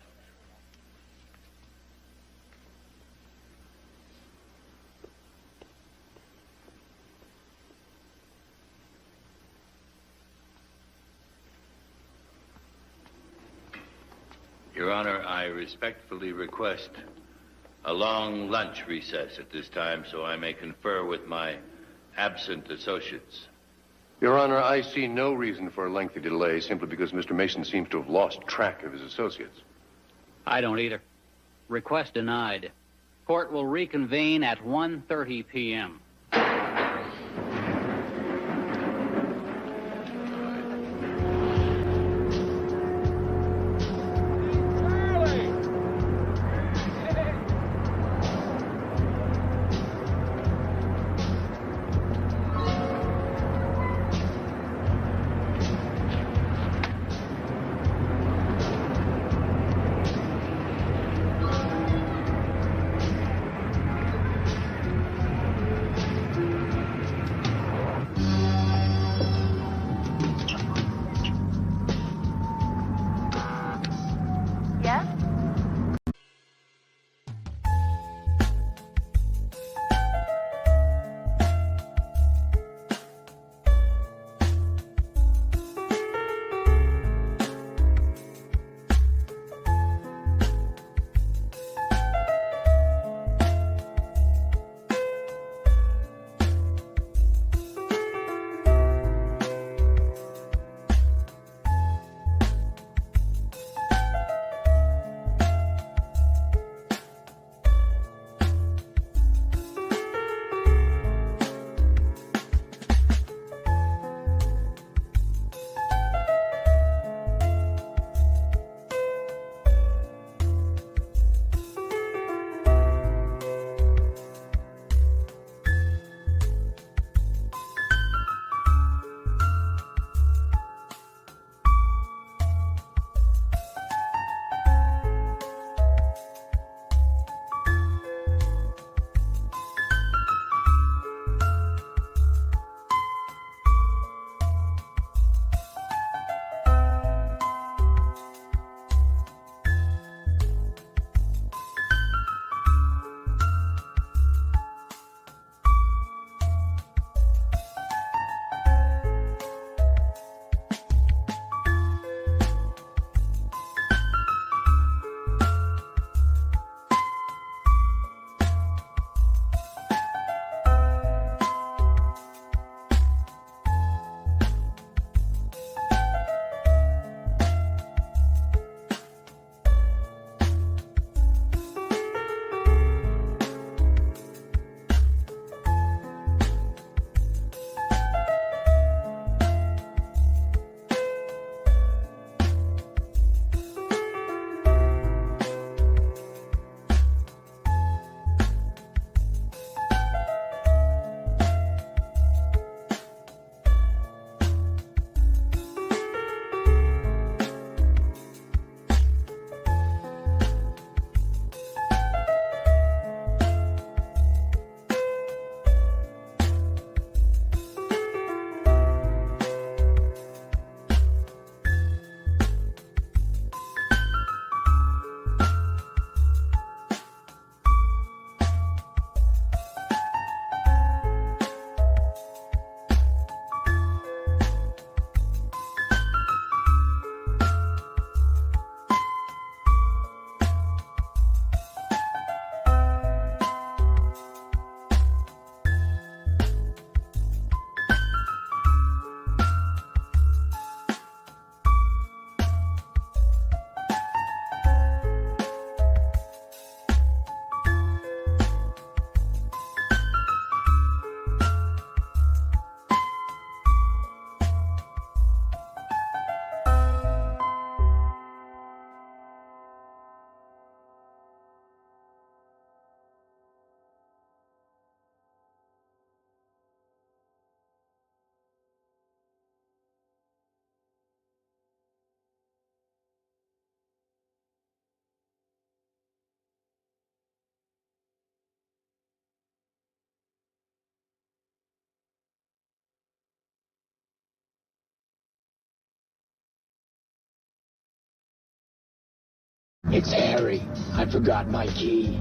Your Honor, I respectfully request a long lunch recess at this time so I may confer with my absent associates. Your Honor, I see no reason for a lengthy delay simply because Mr. Mason seems to have lost track of his associates. I don't either. Request denied. Court will reconvene at 1:30 p.m. It's Harry. I forgot my key.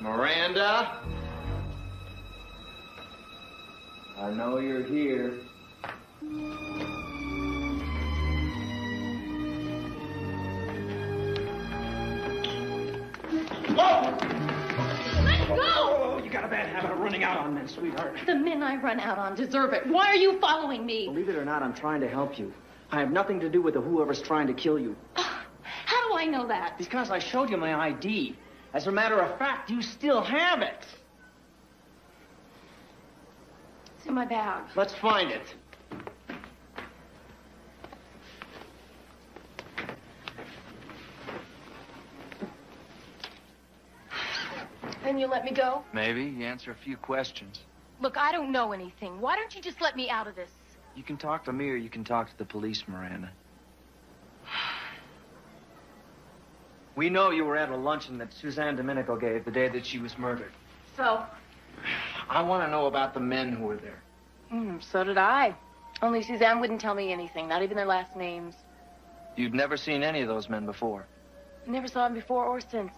Miranda? I know you're here. Let go! Oh, you got a bad habit of running out on men, sweetheart. The men I run out on deserve it. Why are you following me? Believe it or not, I'm trying to help you. I have nothing to do with whoever's trying to kill you. How do I know that? Because I showed you my ID. As a matter of fact, you still have it. It's in my bag. Let's find it. Then you let me go? Maybe. You answer a few questions. Look, I don't know anything. Why don't you just let me out of this? You can talk to me or you can talk to the police, Miranda. We know you were at a luncheon that Suzanne Domenico gave the day that she was murdered. So? I want to know about the men who were there. So did I. Only Suzanne wouldn't tell me anything, not even their last names. You'd never seen any of those men before. Never saw them before or since.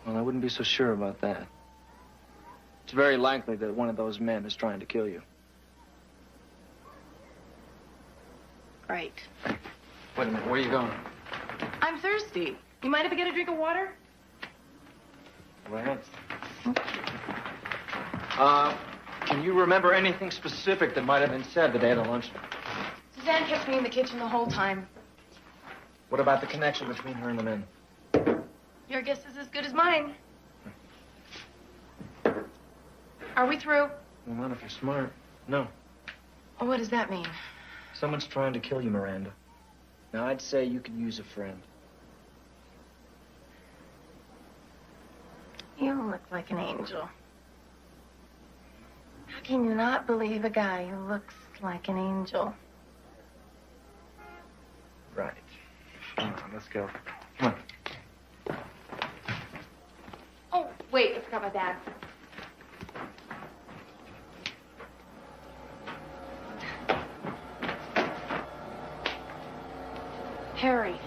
Well, I wouldn't be so sure about that. It's very likely that one of those men is trying to kill you. Right. Wait a minute, where are you going? I'm thirsty. You mind if I get a drink of water? Well, can you remember anything specific that might have been said the day of the luncheon? Suzanne kept me in the kitchen the whole time. What about the connection between her and the men? Your guess is as good as mine. Are we through? Well, not if you're smart. No. Well, what does that mean? Someone's trying to kill you, Miranda. Now, I'd say you could use a friend. You look like an angel. How can you not believe a guy who looks like an angel? Right. Come on, let's go. Come on. Oh, wait, I forgot my bag. Harry.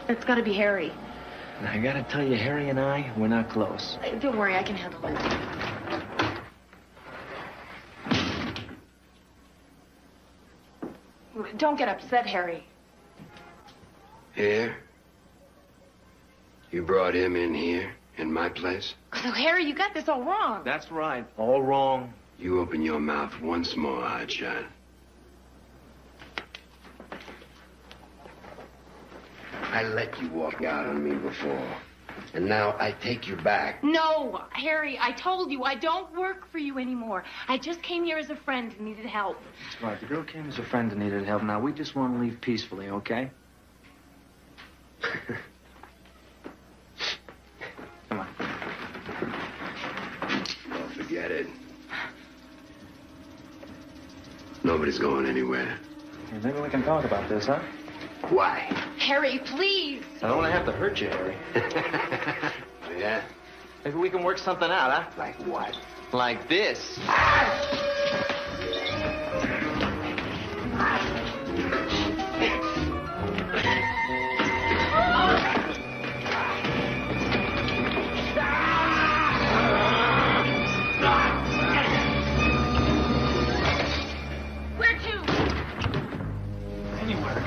It's gotta be Harry. Now, I gotta tell you, Harry and I, we're not close. Don't worry, I can handle it. Don't get upset, Harry. Here? You brought him in here, in my place? So, Harry, you got this all wrong. That's right. All wrong. You open your mouth once more, Hotshot. I let you walk out on me before. And now I take you back. No, Harry, I told you I don't work for you anymore. I just came here as a friend who needed help. That's right. The girl came as a friend and needed help. Now, we just want to leave peacefully, okay? Come on. Well, forget it. Nobody's going anywhere. Hey, maybe we can talk about this, huh? Why? Harry, please. I don't want to have to hurt you, Harry. Yeah? Maybe we can work something out, huh? Like what? Like this. Where to? Anywhere.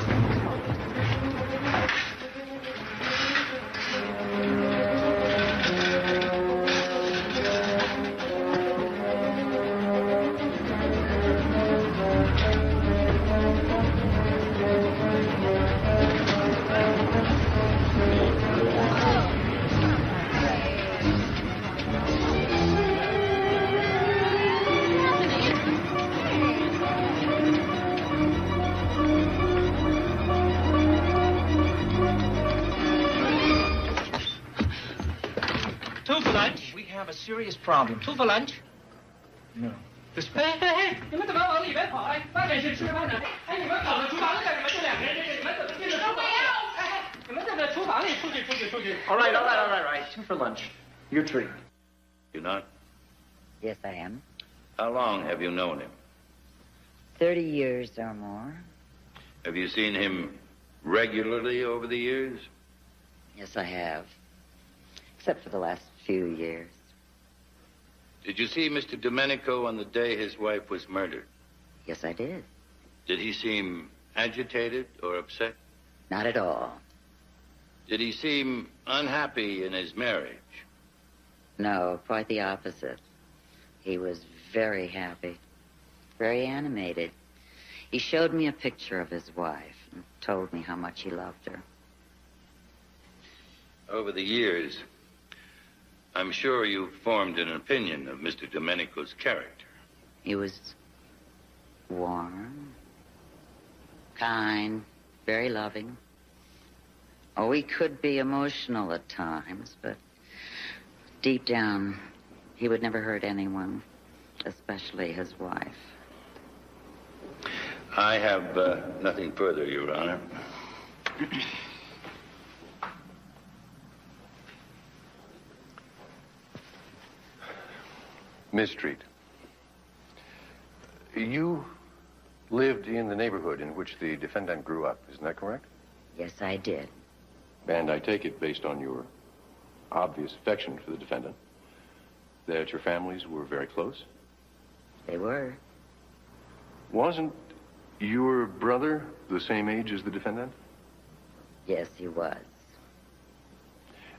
for lunch? We have a serious problem. Two for lunch? No. This way. 哎，你们怎么往里边跑？哎，外面是吃饭呢。哎，你们跑到厨房里干什么？这两个人，你们怎么进了厨房？哎，你们在这厨房里出去。All right. Two for lunch. Your treat. You're not? Yes, I am. How long have you known him? 30 years or more. Have you seen him regularly over the years? Yes, I have. Except for the last few years. Did you see Mr. Domenico on the day his wife was murdered? Yes, I did. Did he seem agitated or upset? Not at all. Did he seem unhappy in his marriage? No, quite the opposite. He was very happy, very animated. He showed me a picture of his wife and told me how much he loved her. Over the years, I'm sure you've formed an opinion of Mr. Domenico's character. He was warm, kind, very loving. Oh, he could be emotional at times, but deep down, he would never hurt anyone, especially his wife. I have nothing further, Your Honor. Miss Street, you lived in the neighborhood in which the defendant grew up, isn't that correct? Yes, I did. And I take it, based on your obvious affection for the defendant, that your families were very close? They were. Wasn't your brother the same age as the defendant? Yes, he was.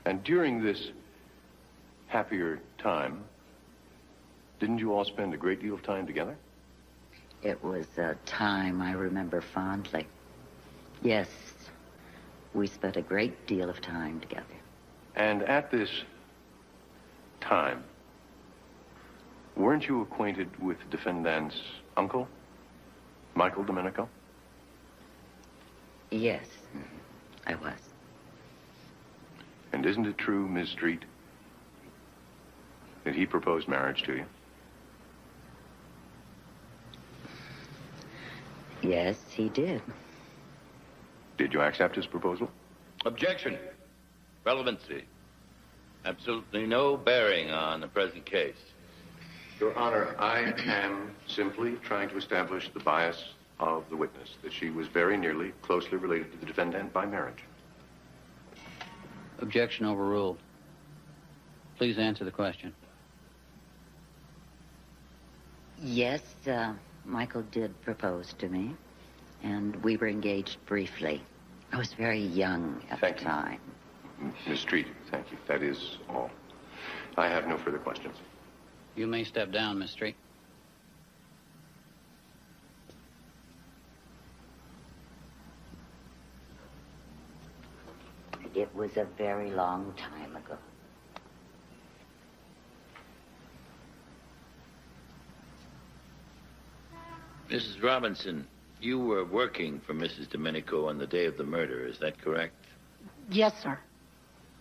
And during this happier time, didn't you all spend a great deal of time together? It was a time I remember fondly. Yes, we spent a great deal of time together. And at this time, weren't you acquainted with the defendant's uncle, Michael Domenico? Yes, I was. And isn't it true, Ms. Street, that he proposed marriage to you? Yes, he did. Did you accept his proposal? Objection. Relevancy. Absolutely no bearing on the present case. Your Honor, I am simply trying to establish the bias of the witness, that she was very nearly closely related to the defendant by marriage. Objection overruled. Please answer the question. Yes, Michael did propose to me, and we were engaged briefly. I was very young at the time. Miss Street, thank you. That is all. I have no further questions. You may step down, Miss Street. It was a very long time ago. Mrs. Robinson, you were working for Mrs. Domenico on the day of the murder, is that correct? Yes, sir.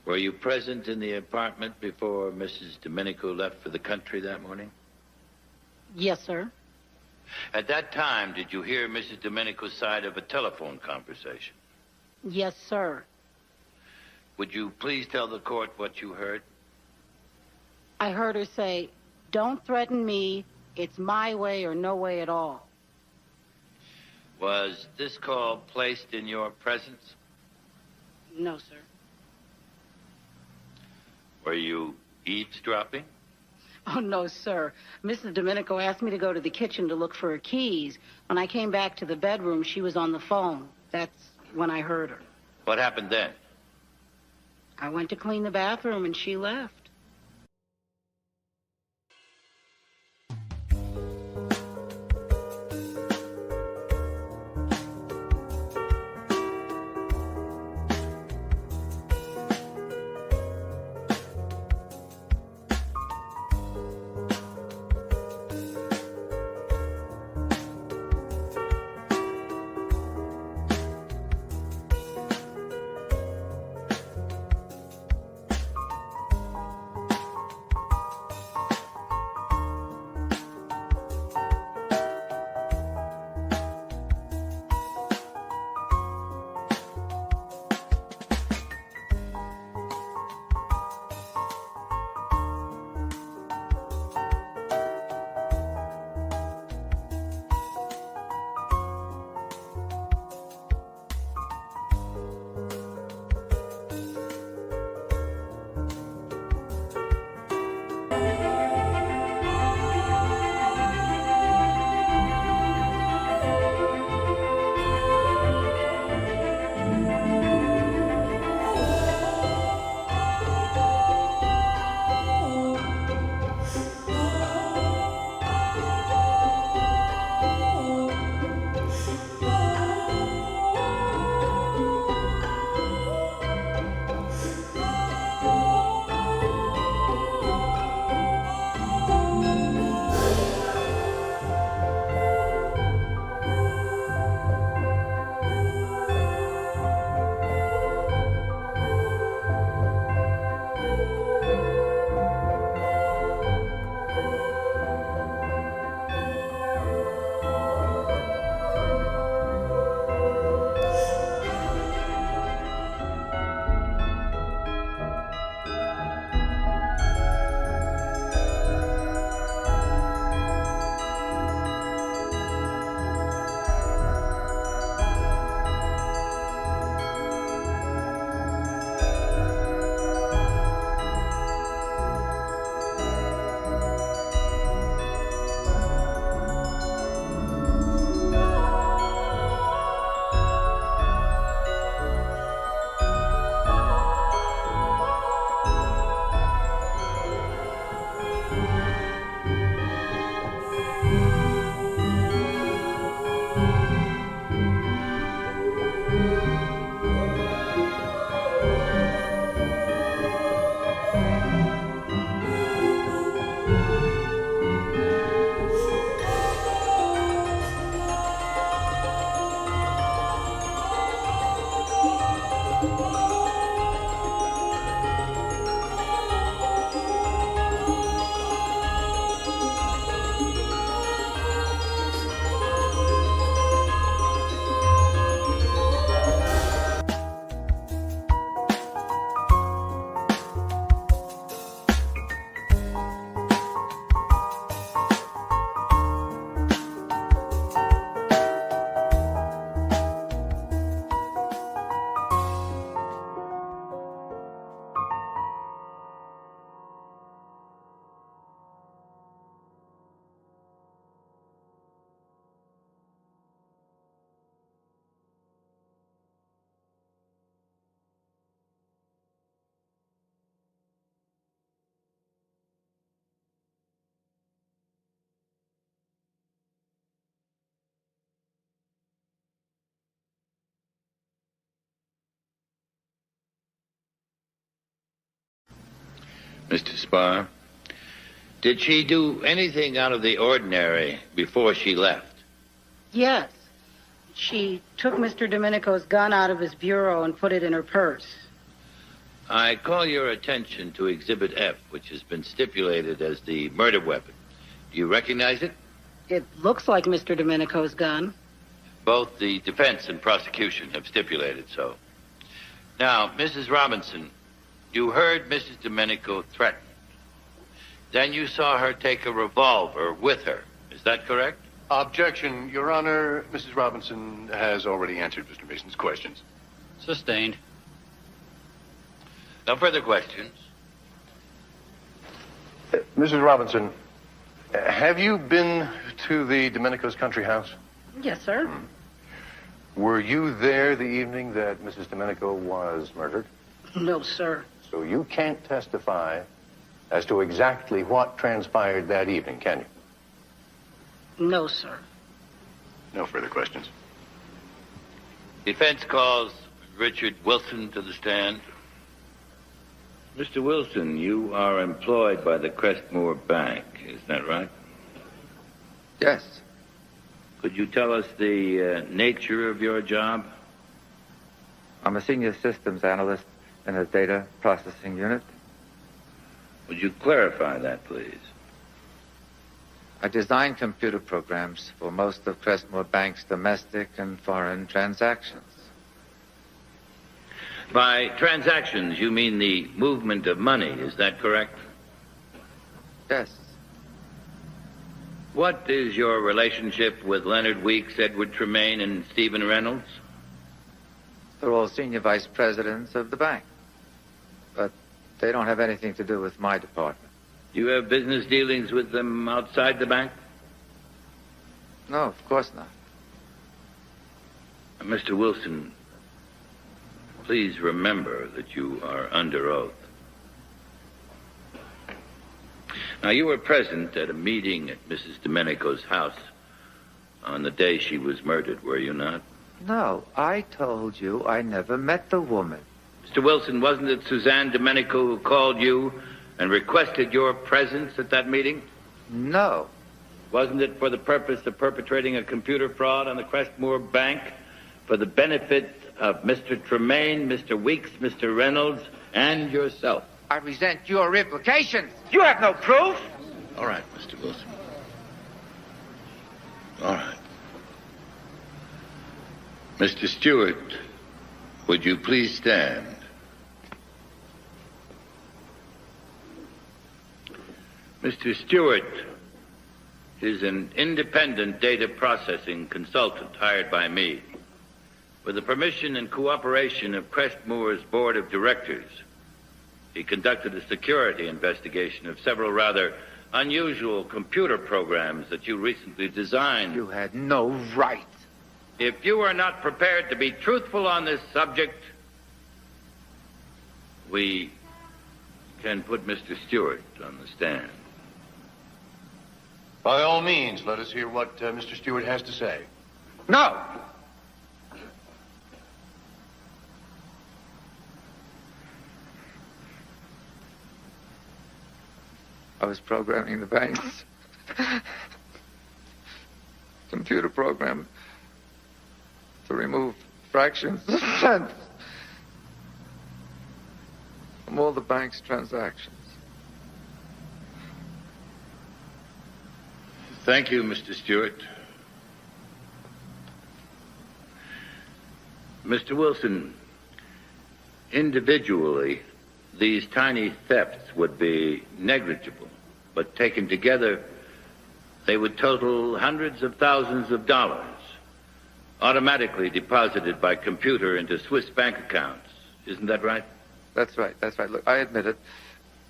Were you present in the apartment before Mrs. Domenico left for the country that morning? Yes, sir. At that time, did you hear Mrs. Domenico's side of a telephone conversation? Yes, sir. Would you please tell the court what you heard? I heard her say, "Don't threaten me. It's my way or no way at all." Was this call placed in your presence? No, sir. Were you eavesdropping? Oh, no, sir. Mrs. Domenico asked me to go to the kitchen to look for her keys. When I came back to the bedroom, she was on the phone. That's when I heard her. What happened then? I went to clean the bathroom and she left. Mr. Spar, did she do anything out of the ordinary before she left? Yes. She took Mr. Domenico's gun out of his bureau and put it in her purse. I call your attention to Exhibit F, which has been stipulated as the murder weapon. Do you recognize it? It looks like Mr. Domenico's gun. Both the defense and prosecution have stipulated so. Now, Mrs. Robinson, you heard Mrs. Domenico threatened. Then you saw her take a revolver with her. Is that correct? Objection, Your Honor. Mrs. Robinson has already answered Mr. Mason's questions. Sustained. No further questions. Mrs. Robinson, have you been to the Domenico's country house? Yes, sir. Were you there the evening that Mrs. Domenico was murdered? No, sir. So you can't testify as to exactly what transpired that evening, can you? No, sir. No further questions. Defense calls Richard Wilson to the stand. Mr. Wilson, you are employed by the Crestmore Bank, is that right? Yes. Could you tell us the nature of your job? I'm a senior systems analyst in a data processing unit. Would you clarify that, please? I design computer programs for most of Crestmore Bank's domestic and foreign transactions. By transactions, you mean the movement of money, is that correct? Yes. What is your relationship with Leonard Weeks, Edward Tremaine, and Stephen Reynolds? They're all senior vice presidents of the bank. But they don't have anything to do with my department. You have business dealings with them outside the bank? No, of course not. Mr. Wilson, please remember that you are under oath. Now, you were present at a meeting at Mrs. Domenico's house on the day she was murdered, were you not? No, I told you I never met the woman. Mr. Wilson, wasn't it Suzanne Domenico who called you and requested your presence at that meeting? No. Wasn't it for the purpose of perpetrating a computer fraud on the Crestmore Bank for the benefit of Mr. Tremaine, Mr. Weeks, Mr. Reynolds, and yourself? I resent your implications. You have no proof. All right, Mr. Wilson. All right. Mr. Stewart, would you please stand? Mr. Stewart is an independent data processing consultant hired by me. With the permission and cooperation of Crestmore's board of directors, he conducted a security investigation of several rather unusual computer programs that you recently designed. You had no right. If you are not prepared to be truthful on this subject, we can put Mr. Stewart on the stand. By all means, let us hear what Mr. Stewart has to say. No! I was programming the bank's computer program to remove fractions of cents from all the bank's transactions. Thank you, Mr. Stewart. Mr. Wilson, individually, these tiny thefts would be negligible, but taken together, they would total hundreds of thousands of dollars, automatically deposited by computer into Swiss bank accounts. Isn't that right? That's right, that's right. Look, I admit it,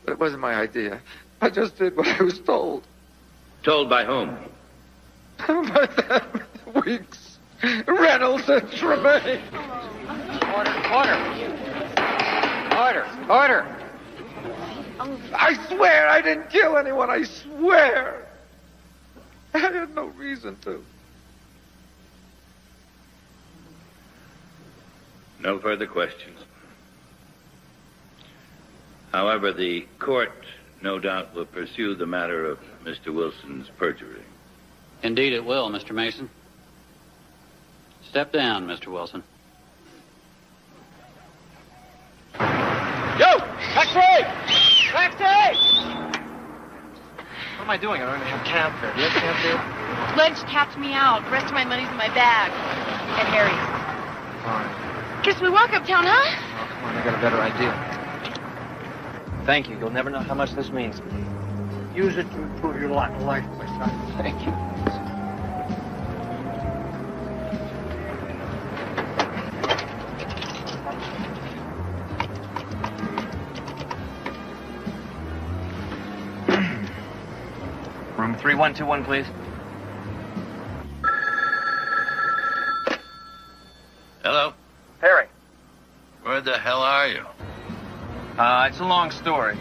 but it wasn't my idea. I just did what I was told. Told by whom? By them, Weeks, Reynolds, and Tremaine. Order. I swear I didn't kill anyone. I swear. I had no reason to. No further questions. However, the court no doubt will pursue the matter of Mr. Wilson's perjury. Indeed it will, Mr. Mason. Step down, Mr. Wilson. Yo! Taxi! Taxi! What am I doing? I don't even have cab fare. Do you have cab fare? Ledge tapped me out. The rest of my money's in my bag. And Harry's. All right. Guess we walk uptown, huh? Oh, come on, I got a better idea. Thank you. You'll never know how much this means to me. Use it to improve your lot in life, my son. Thank you. Room 3121, please. Hello? Harry. Where the hell are you? It's a long story.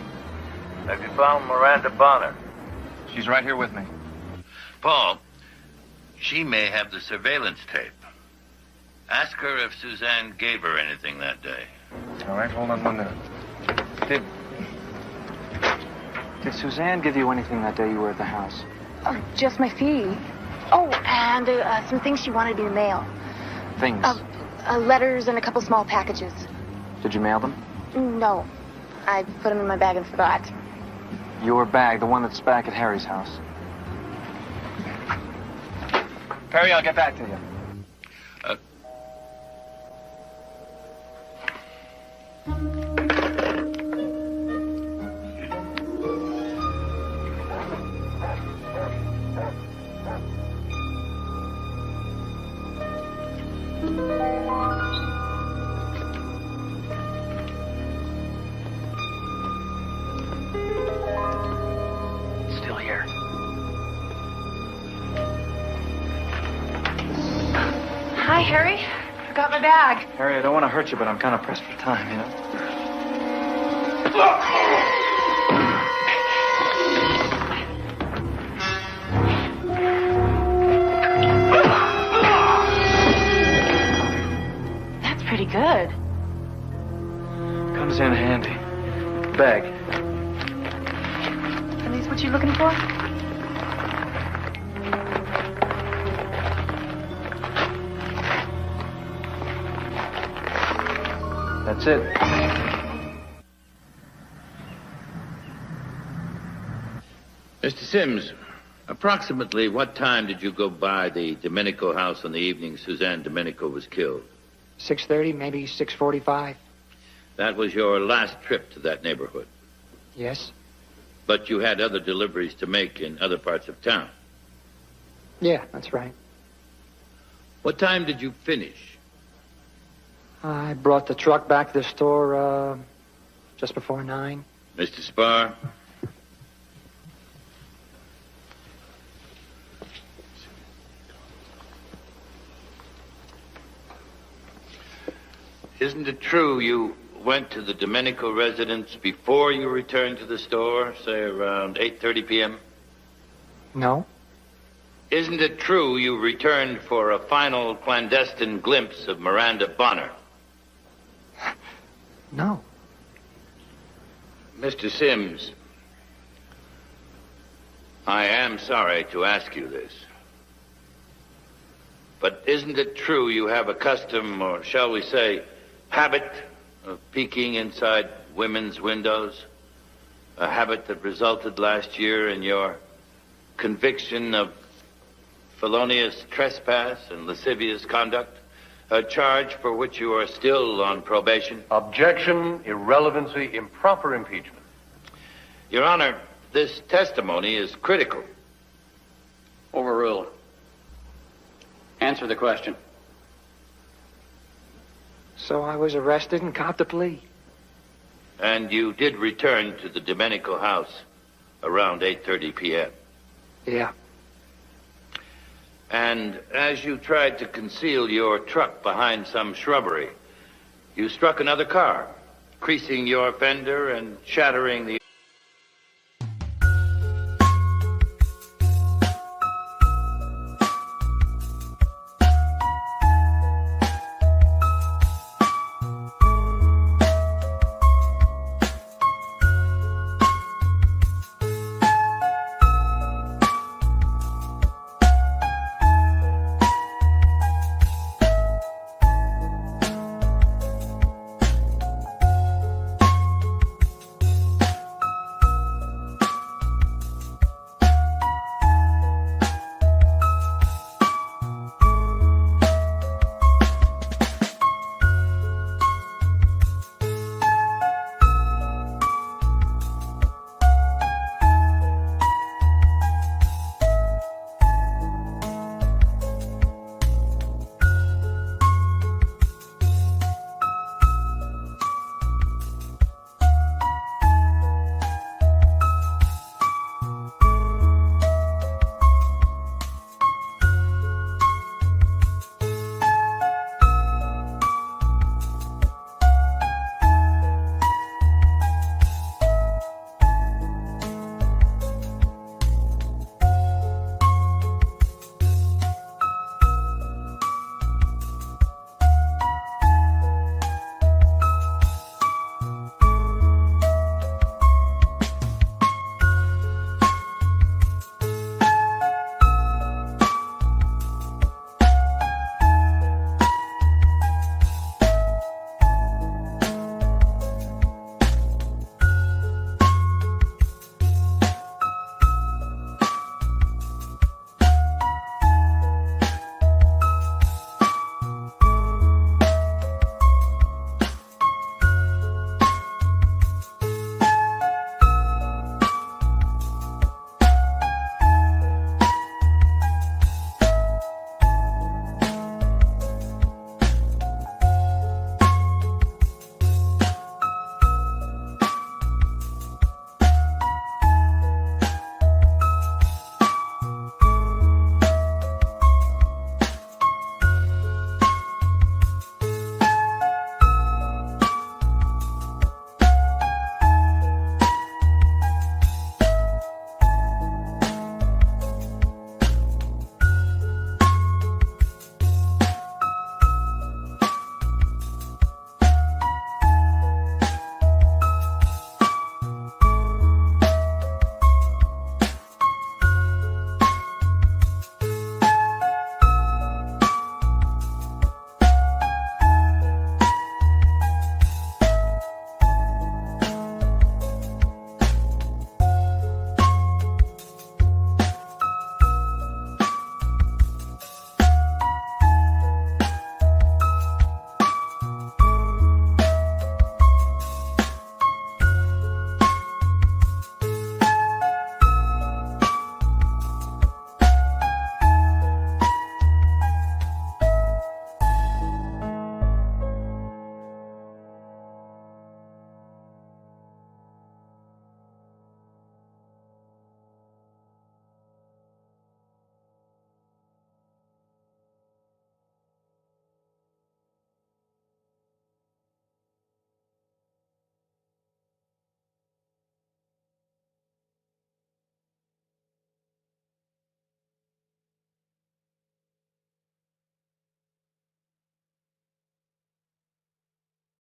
Have you found Miranda Bonner? She's right here with me. Paul, she may have the surveillance tape. Ask her if Suzanne gave her anything that day. All right, hold on 1 minute. Did Suzanne give you anything that day you were at the house? Oh, just my fee. Oh, and some things she wanted me to mail. Things? Letters and a couple small packages. Did you mail them? No. I put them in my bag and forgot. Your bag, the one that's back at Harry's house. Perry, I'll get back to you. Still here. Hi, Harry. Forgot my bag. Harry, I don't want to hurt you, but I'm kind of pressed for time, you know? That's pretty good. Comes in handy. Bag. Are these what you're looking for? That's it. Mr. Sims, approximately what time did you go by the Domenico house on the evening Suzanne Domenico was killed? 6:30, maybe 6:45. That was your last trip to that neighborhood. Yes. But you had other deliveries to make in other parts of town. Yeah, that's right. What time did you finish? I brought the truck back to the store just before 9. Mr. Spar? Isn't it true you went to the Domenico residence before you returned to the store, say around 8:30 p.m.? No. Isn't it true you returned for a final clandestine glimpse of Miranda Bonner? No. Mr. Sims, I am sorry to ask you this. But isn't it true you have a custom, or shall we say, habit of peeking inside women's windows? A habit that resulted last year in your conviction of felonious trespass and lascivious conduct, a charge for which you are still on probation. Objection, irrelevancy, improper impeachment. Your Honor, this testimony is critical. Overruled. Answer the question. So I was arrested and copped a plea. And you did return to the Domenico house around 8:30 p.m. Yeah. And as you tried to conceal your truck behind some shrubbery, you struck another car, creasing your fender and shattering the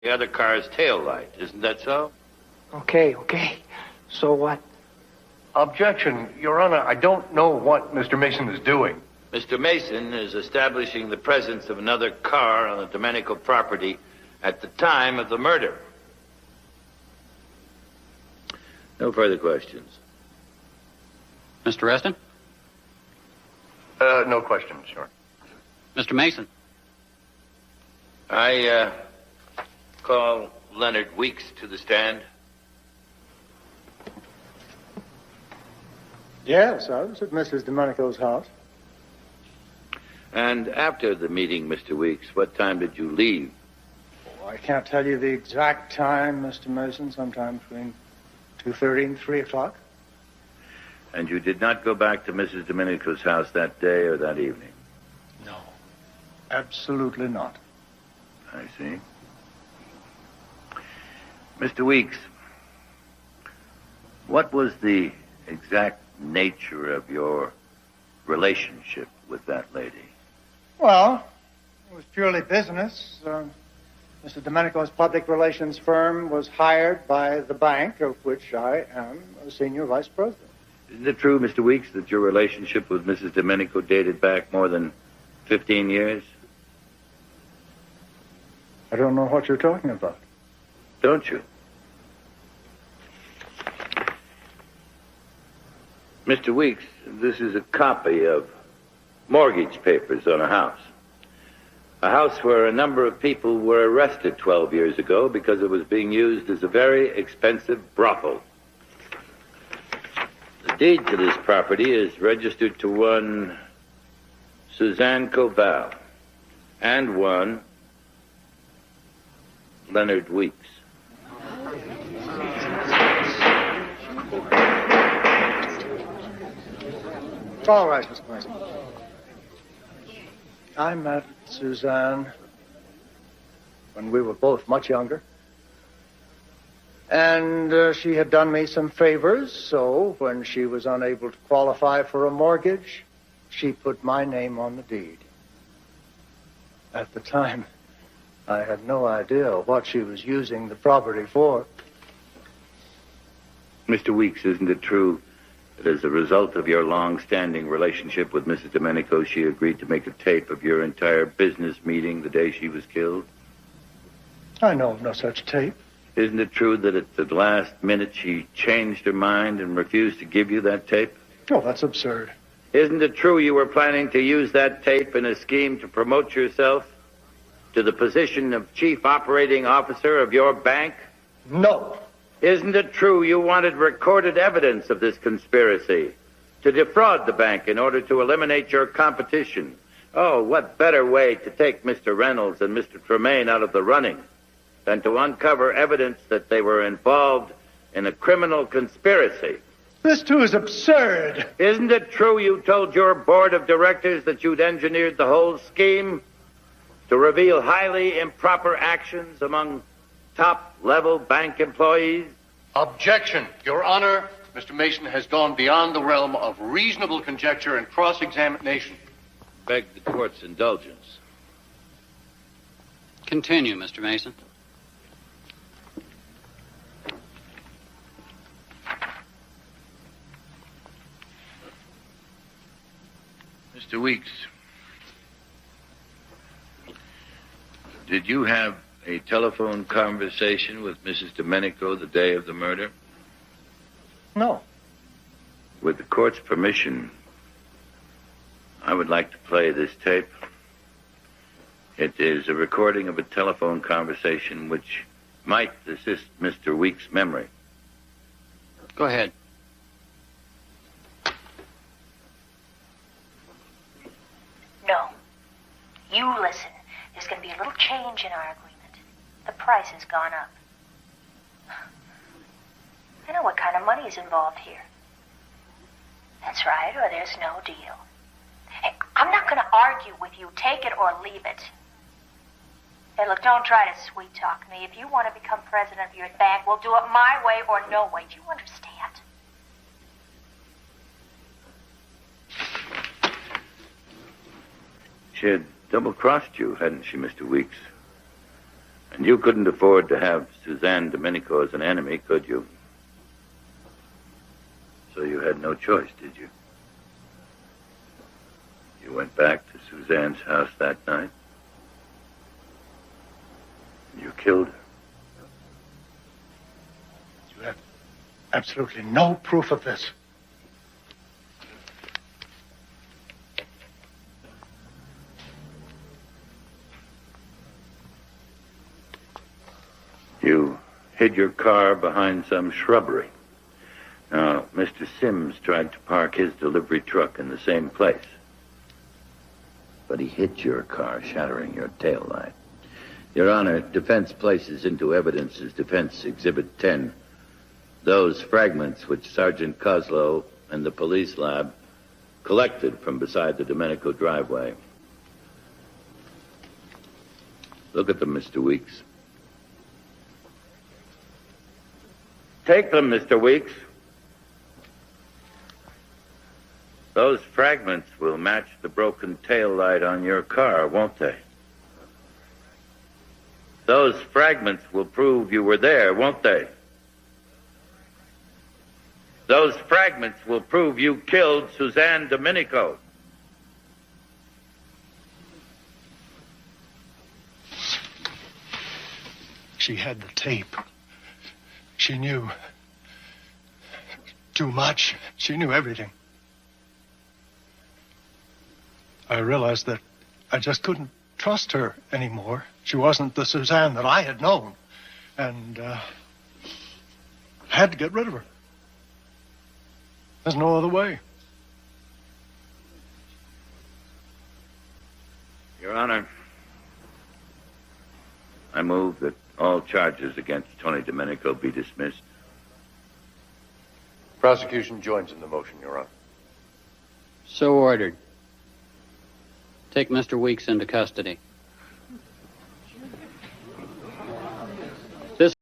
the other car's tail light. Isn't that so? Okay. So what? Objection, Your Honor. I don't know what Mr. Mason is doing. Mr. Mason is establishing the presence of another car on the Domenico property at the time of the murder. No further questions. Mr. Reston? No questions, Your Honor. Mr. Mason? I call Leonard Weeks to the stand. Yes, I was at Mrs. Domenico's house. And after the meeting, Mr. Weeks, what time did you leave? Oh, I can't tell you the exact time, Mr. Mason, sometime between 2:30 and 3 o'clock. And you did not go back to Mrs. Domenico's house that day or that evening? No, absolutely not. I see. Mr. Weeks, what was the exact nature of your relationship with that lady? Well, it was purely business. Mr. Domenico's public relations firm was hired by the bank, of which I am a senior vice president. Isn't it true, Mr. Weeks, that your relationship with Mrs. Domenico dated back more than 15 years? I don't know what you're talking about. Don't you? Mr. Weeks, this is a copy of mortgage papers on a house. A house where a number of people were arrested 12 years ago because it was being used as a very expensive brothel. The deed to this property is registered to one Suzanne Koval and one Leonard Weeks. All right, Mr. Mason. I met Suzanne when we were both much younger. And she had done me some favors, so when she was unable to qualify for a mortgage, she put my name on the deed. At the time, I had no idea what she was using the property for. Mr. Weeks, isn't it true that as a result of your long-standing relationship with Mrs. Domenico, she agreed to make a tape of your entire business meeting the day she was killed? I know of no such tape. Isn't it true that at the last minute she changed her mind and refused to give you that tape? Oh, that's absurd. Isn't it true you were planning to use that tape in a scheme to promote yourself to the position of chief operating officer of your bank? No. Isn't it true you wanted recorded evidence of this conspiracy to defraud the bank in order to eliminate your competition? Oh, what better way to take Mr. Reynolds and Mr. Tremaine out of the running than to uncover evidence that they were involved in a criminal conspiracy? This, too, is absurd. Isn't it true you told your board of directors that you'd engineered the whole scheme to reveal highly improper actions among top-level bank employees? Objection, Your Honor. Mr. Mason has gone beyond the realm of reasonable conjecture and cross-examination. Beg the court's indulgence. Continue, Mr. Mason. Mr. Weeks, did you have a telephone conversation with Mrs. Domenico the day of the murder? No. With the court's permission, I would like to play this tape. It is a recording of a telephone conversation which might assist Mr. Weeks' memory. Go ahead. No. You listen. There's going to be a little change in our agreement. The price has gone up. I know what kind of money is involved here. That's right, or there's no deal. Hey, I'm not going to argue with you. Take it or leave it. Hey, look, don't try to sweet-talk me. If you want to become president of your bank, we'll do it my way or no way. Do you understand? She had double-crossed you, hadn't she, Mr. Weeks? And you couldn't afford to have Suzanne Domenico as an enemy, could you? So you had no choice, did you? You went back to Suzanne's house that night. You killed her. You have absolutely no proof of this. You hid your car behind some shrubbery. Now, Mr. Sims tried to park his delivery truck in the same place. But he hit your car, shattering your tail light. Your Honor, defense places into evidence as Defense Exhibit 10 those fragments which Sergeant Kozlow and the police lab collected from beside the Domenico driveway. Look at them, Mr. Weeks. Take them, Mr. Weeks. Those fragments will match the broken tail light on your car, won't they? Those fragments will prove you were there, won't they? Those fragments will prove you killed Suzanne Domenico. She had the tape. She knew too much. She knew everything. I realized that I just couldn't trust her anymore. She wasn't the Suzanne that I had known. And had to get rid of her. There's no other way. Your Honor, I move that all charges against Tony Domenico be dismissed. Prosecution joins in the motion, Your Honor. So ordered. Take Mr. Weeks into custody.